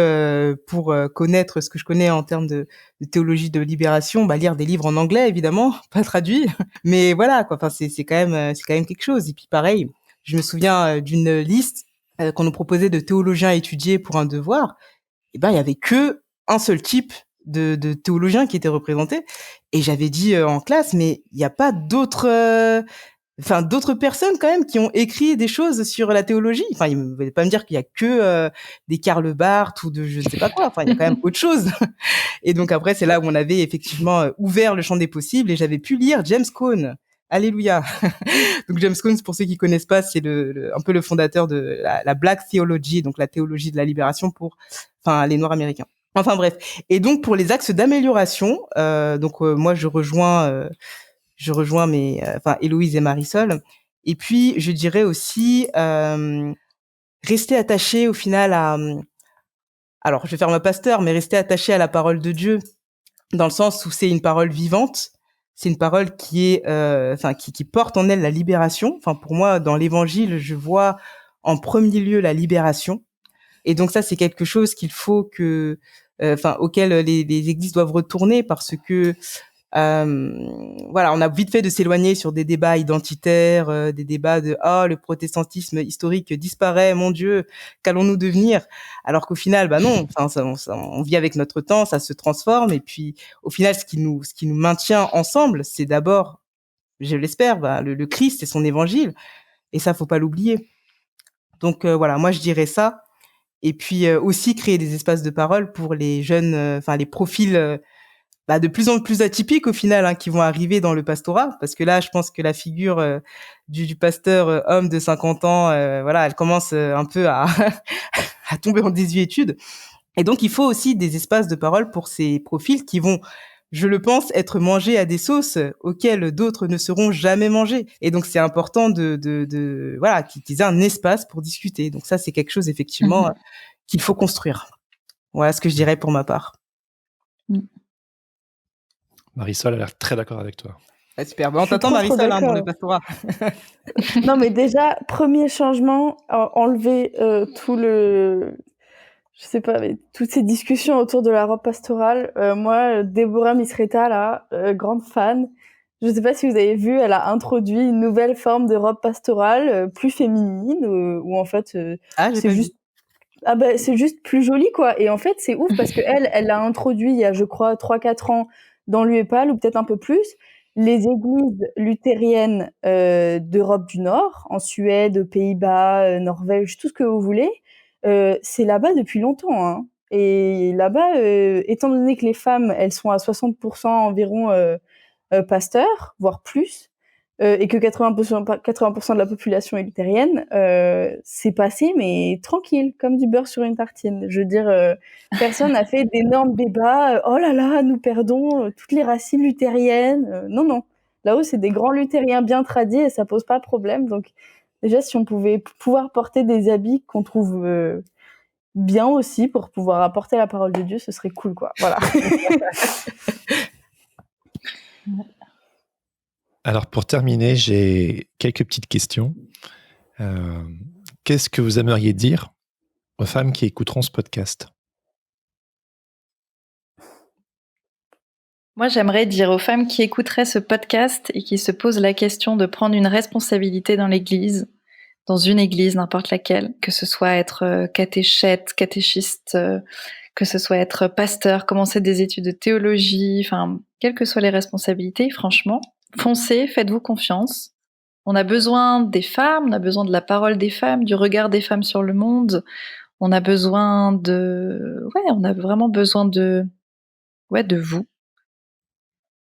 Speaker 1: pour connaître ce que je connais en termes de théologie de libération, lire des livres en anglais évidemment, pas traduits, mais voilà quoi. Enfin c'est quand même quelque chose. Et puis pareil, je me souviens d'une liste qu'on nous proposait de théologiens étudiés pour un devoir. Et il y avait que un seul type de théologiens qui était représenté. Et j'avais dit en classe, mais il n'y a pas d'autres d'autres personnes quand même qui ont écrit des choses sur la théologie. Enfin, il ne va pas me dire qu'il y a que des Karl Barth ou de je ne sais pas quoi. Enfin, il y a quand même autre chose. Et donc après, c'est là où on avait effectivement ouvert le champ des possibles et j'avais pu lire James Cone. Alléluia. Donc James Cone, pour ceux qui connaissent pas, c'est un peu le fondateur de la Black Theology, donc la théologie de la libération pour les Noirs américains. Enfin bref. Et donc pour les axes d'amélioration, moi je rejoins Héloïse et Marisol. Et puis je dirais aussi rester attaché au final alors je vais faire ma pasteur, mais rester attaché à la parole de Dieu, dans le sens où c'est une parole vivante, c'est une parole qui est qui porte en elle la libération. Enfin pour moi, dans l'évangile, je vois en premier lieu la libération. Et donc ça, c'est quelque chose qu'il faut que auquel les églises doivent retourner, parce que on a vite fait de s'éloigner sur des débats identitaires, des débats de le protestantisme historique disparaît, mon Dieu, qu'allons-nous devenir? Alors qu'au final, non, on vit avec notre temps, ça se transforme, et puis au final, ce qui nous maintient ensemble, c'est d'abord, je l'espère, le Christ et son évangile, et ça, faut pas l'oublier. Donc moi je dirais ça. Et puis aussi créer des espaces de parole pour les jeunes, les profils de plus en plus atypiques au final, qui vont arriver dans le pastorat, parce que là je pense que la figure du pasteur homme de 50 ans, elle commence un peu à à tomber en désuétude. Et donc il faut aussi des espaces de parole pour ces profils qui vont, je le pense, être mangés à des sauces auxquelles d'autres ne seront jamais mangés. Et donc c'est important qu'ils aient un espace pour discuter. Donc ça, c'est quelque chose effectivement qu'il faut construire. Voilà ce que je dirais pour ma part.
Speaker 5: Marisol a l'air très d'accord avec toi.
Speaker 1: Ah, super. On t'attend, Marisol, dans le pastorat.
Speaker 2: Non, mais déjà, premier changement, enlever je sais pas, mais toutes ces discussions autour de la robe pastorale. Moi, Déborah Misreta, là, grande fan. Je sais pas si vous avez vu, elle a introduit une nouvelle forme de robe pastorale, plus féminine, où en fait, c'est juste c'est juste plus joli, quoi. Et en fait, c'est ouf parce que elle l'a introduit il y a, je crois, 3-4 ans dans l'UEPAL, ou peut-être un peu plus. Les églises luthériennes d'Europe du Nord, en Suède, aux Pays-Bas, Norvège, tout ce que vous voulez, c'est là-bas depuis longtemps, hein. Et là-bas, étant donné que les femmes, elles sont à 60% environ pasteurs, voire plus, et que 80% de la population est luthérienne, c'est passé, mais tranquille, comme du beurre sur une tartine. Je veux dire, personne n'a fait d'énormes débats. Oh là là, nous perdons toutes les racines luthériennes. Non. Là-haut, c'est des grands luthériens bien tradis et ça pose pas de problème. Donc, déjà, si on pouvait pouvoir porter des habits qu'on trouve bien aussi pour pouvoir apporter la parole de Dieu, ce serait cool, quoi. Voilà.
Speaker 5: Alors pour terminer, j'ai quelques petites questions. Qu'est-ce que vous aimeriez dire aux femmes qui écouteront ce podcast?
Speaker 3: Moi, j'aimerais dire aux femmes qui écouteraient ce podcast et qui se posent la question de prendre une responsabilité dans l'église, dans une église, n'importe laquelle, que ce soit être catéchète, catéchiste, que ce soit être pasteur, commencer des études de théologie, enfin, quelles que soient les responsabilités, franchement, foncez, faites-vous confiance. On a besoin des femmes, on a besoin de la parole des femmes, du regard des femmes sur le monde. On a besoin on a vraiment besoin de vous.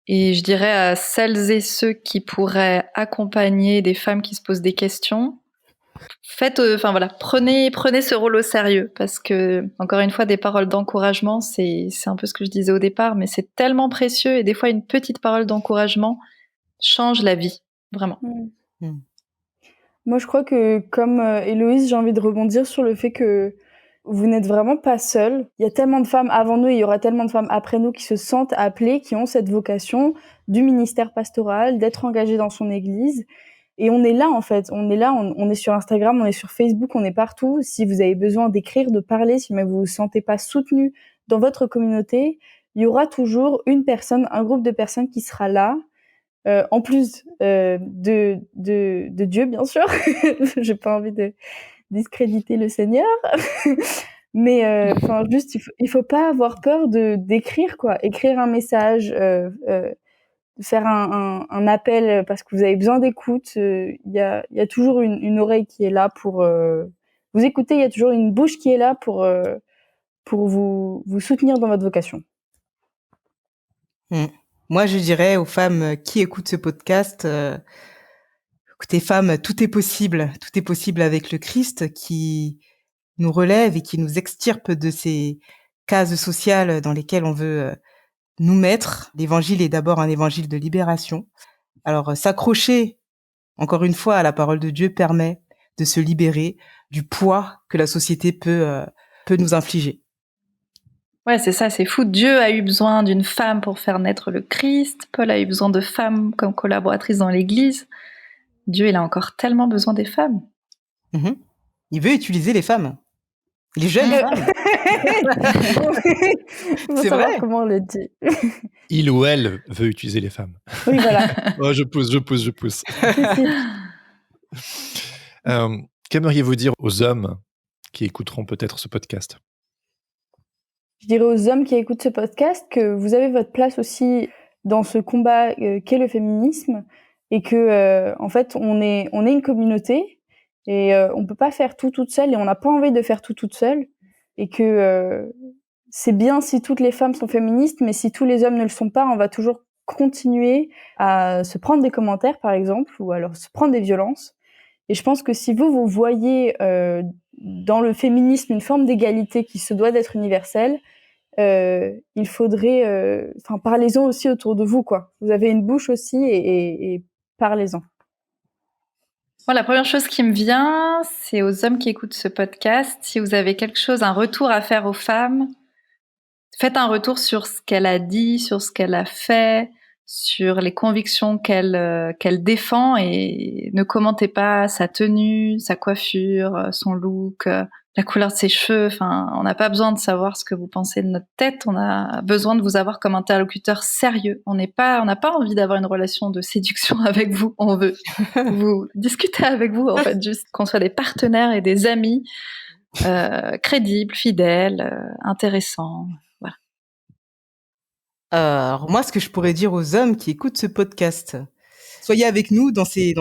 Speaker 3: Et je dirais à celles et ceux qui pourraient accompagner des femmes qui se posent des questions, prenez ce rôle au sérieux, parce que, encore une fois, des paroles d'encouragement, c'est un peu ce que je disais au départ, mais c'est tellement précieux, et des fois, une petite parole d'encouragement change la vie, vraiment.
Speaker 2: Moi, je crois que, comme Héloïse, j'ai envie de rebondir sur le fait que vous n'êtes vraiment pas seul. Il y a tellement de femmes avant nous et il y aura tellement de femmes après nous qui se sentent appelées, qui ont cette vocation du ministère pastoral, d'être engagées dans son église. Et on est là, en fait. On est là, on est sur Instagram, on est sur Facebook, on est partout. Si vous avez besoin d'écrire, de parler, si même vous vous sentez pas soutenu dans votre communauté, il y aura toujours une personne, un groupe de personnes qui sera là. En plus de Dieu, bien sûr. J'ai pas envie de discréditer le Seigneur. Mais juste, il faut pas avoir peur d'écrire, quoi. Écrire un message, faire un appel parce que vous avez besoin d'écoute, il y a toujours une oreille qui est là pour vous écouter. Il y a toujours une bouche qui est là pour vous soutenir dans votre vocation.
Speaker 1: Moi, je dirais aux femmes qui écoutent ce podcast, écoutez, femmes, tout est possible. Tout est possible avec le Christ qui nous relève et qui nous extirpe de ces cases sociales dans lesquelles on veut nous mettre. L'évangile est d'abord un évangile de libération. Alors, s'accrocher, encore une fois, à la parole de Dieu permet de se libérer du poids que la société peut nous infliger.
Speaker 3: Ouais, c'est ça, c'est fou. Dieu a eu besoin d'une femme pour faire naître le Christ. Paul a eu besoin de femmes comme collaboratrices dans l'Église. Dieu, il a encore tellement besoin des femmes.
Speaker 1: Il veut utiliser les femmes. Les jeunes femmes.
Speaker 2: C'est vrai. Comment on le dit.
Speaker 5: Il ou elle veut utiliser les femmes.
Speaker 2: Oui, voilà.
Speaker 5: Oh, je pousse. Qu'aimeriez-vous dire aux hommes qui écouteront peut-être ce podcast ?
Speaker 2: Je dirais aux hommes qui écoutent ce podcast que vous avez votre place aussi dans ce combat qu'est le féminisme et que en fait on est une communauté et on peut pas faire tout toute seule et on n'a pas envie de faire tout toute seule et que c'est bien si toutes les femmes sont féministes, mais si tous les hommes ne le sont pas, on va toujours continuer à se prendre des commentaires par exemple ou alors se prendre des violences. Et je pense que si vous voyez dans le féminisme une forme d'égalité qui se doit d'être universelle, il faudrait, parlez-en aussi autour de vous, quoi. Vous avez une bouche aussi et parlez-en.
Speaker 3: Moi, la première chose qui me vient, c'est aux hommes qui écoutent ce podcast. Si vous avez quelque chose, un retour à faire aux femmes, faites un retour sur ce qu'elle a dit, sur ce qu'elle a fait, sur les convictions qu'elle défend et ne commentez pas sa tenue, sa coiffure, son look, la couleur de ses cheveux. Enfin, on n'a pas besoin de savoir ce que vous pensez de notre tête. On a besoin de vous avoir comme interlocuteur sérieux. On n'a pas envie d'avoir une relation de séduction avec vous. On veut vous discuter avec vous, en fait, juste qu'on soit des partenaires et des amis crédibles, fidèles, intéressants.
Speaker 1: Alors moi, ce que je pourrais dire aux hommes qui écoutent ce podcast, soyez avec nous dans ces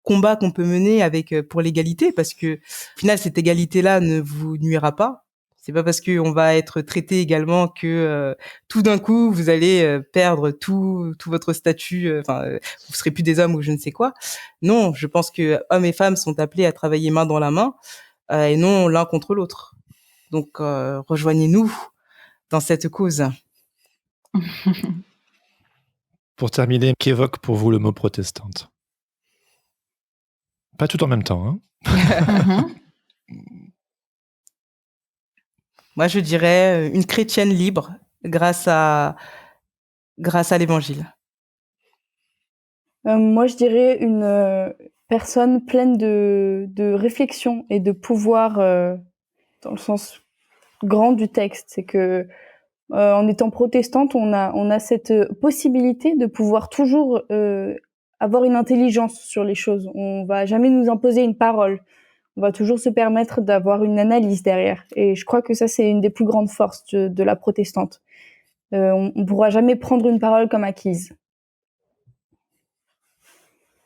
Speaker 1: combats qu'on peut mener pour l'égalité, parce que au final, cette égalité-là ne vous nuira pas. C'est pas parce qu'on va être traité également que tout d'un coup vous allez perdre tout votre statut, vous serez plus des hommes ou je ne sais quoi. Non, je pense que hommes et femmes sont appelés à travailler main dans la main et non l'un contre l'autre. Donc rejoignez-nous dans cette cause.
Speaker 5: Pour terminer, qu'évoque pour vous le mot protestante ? Pas tout en même temps, hein.
Speaker 1: Moi, je dirais une chrétienne libre grâce à l'évangile.
Speaker 2: Moi, je dirais une personne pleine de réflexion et de pouvoir dans le sens grand du texte. C'est que en étant protestante, on a cette possibilité de pouvoir toujours avoir une intelligence sur les choses. On va jamais nous imposer une parole. On va toujours se permettre d'avoir une analyse derrière. Et je crois que ça, c'est une des plus grandes forces de la protestante. On pourra jamais prendre une parole comme acquise.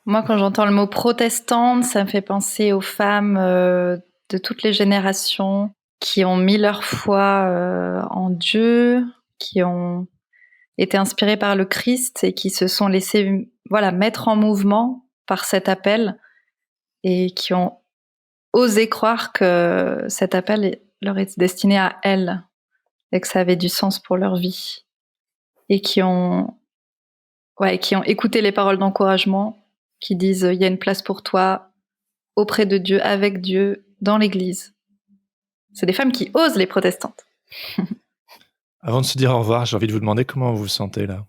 Speaker 3: Moi, quand j'entends le mot protestante, ça me fait penser aux femmes de toutes les générations qui ont mis leur foi en Dieu, qui ont été inspirées par le Christ et qui se sont laissées mettre en mouvement par cet appel et qui ont osé croire que cet appel leur est destiné à elles et que ça avait du sens pour leur vie et qui ont écouté les paroles d'encouragement qui disent il y a une place pour toi auprès de Dieu, avec Dieu, dans l'Église. C'est des femmes qui osent, les protestantes.
Speaker 5: Avant de se dire au revoir, j'ai envie de vous demander comment vous vous sentez là.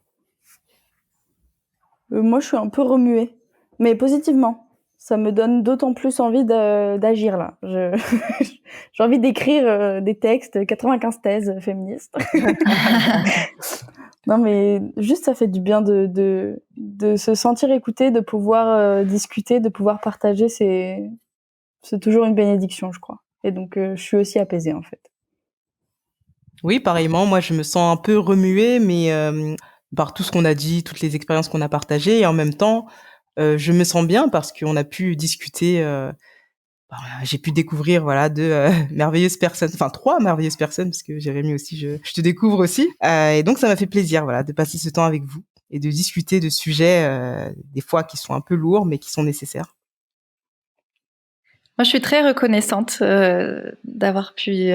Speaker 2: Moi, je suis un peu remuée, mais positivement. Ça me donne d'autant plus envie d'agir là. J'ai envie d'écrire des textes, 95 thèses féministes. Non, mais juste ça fait du bien de se sentir écouté, de pouvoir discuter, de pouvoir partager. C'est toujours une bénédiction, je crois. Et donc, je suis aussi apaisée en fait.
Speaker 1: Oui, pareillement. Moi, je me sens un peu remuée, mais par tout ce qu'on a dit, toutes les expériences qu'on a partagées. Et en même temps, je me sens bien parce qu'on a pu discuter. J'ai pu découvrir deux merveilleuses personnes, enfin 3 merveilleuses personnes, parce que Jérémy aussi, je te découvre aussi. Et donc ça m'a fait plaisir de passer ce temps avec vous et de discuter de sujets des fois qui sont un peu lourds, mais qui sont nécessaires.
Speaker 3: Moi, je suis très reconnaissante d'avoir pu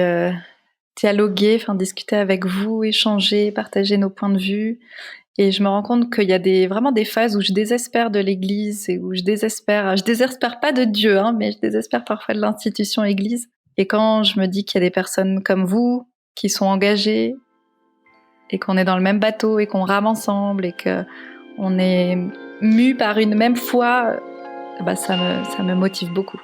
Speaker 3: dialoguer, discuter avec vous, échanger, partager nos points de vue. Et je me rends compte qu'il y a vraiment des phases où je désespère de l'Église et où je désespère pas de Dieu, mais je désespère parfois de l'institution Église. Et quand je me dis qu'il y a des personnes comme vous qui sont engagées et qu'on est dans le même bateau et qu'on rame ensemble et qu'on est mus par une même foi, ça me motive beaucoup.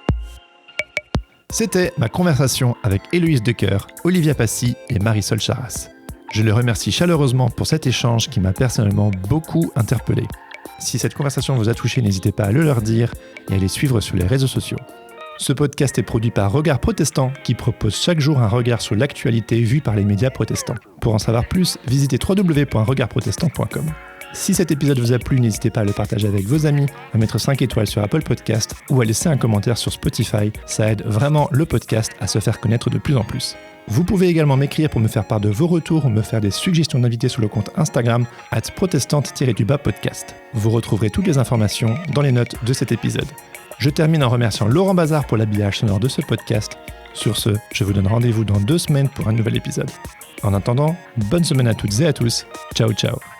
Speaker 5: C'était ma conversation avec Héloïse Decoeur, Olivia Passy et Marisol Charras. Je les remercie chaleureusement pour cet échange qui m'a personnellement beaucoup interpellé. Si cette conversation vous a touché, n'hésitez pas à le leur dire et à les suivre sur les réseaux sociaux. Ce podcast est produit par Regard Protestant qui propose chaque jour un regard sur l'actualité vue par les médias protestants. Pour en savoir plus, visitez www.regardprotestant.com. Si cet épisode vous a plu, n'hésitez pas à le partager avec vos amis, à mettre 5 étoiles sur Apple Podcast ou à laisser un commentaire sur Spotify. Ça aide vraiment le podcast à se faire connaître de plus en plus. Vous pouvez également m'écrire pour me faire part de vos retours ou me faire des suggestions d'invités sur le compte Instagram @protestante-podcast. Vous retrouverez toutes les informations dans les notes de cet épisode. Je termine en remerciant Laurent Bazar pour l'habillage sonore de ce podcast. Sur ce, je vous donne rendez-vous dans 2 semaines pour un nouvel épisode. En attendant, bonne semaine à toutes et à tous. Ciao ciao.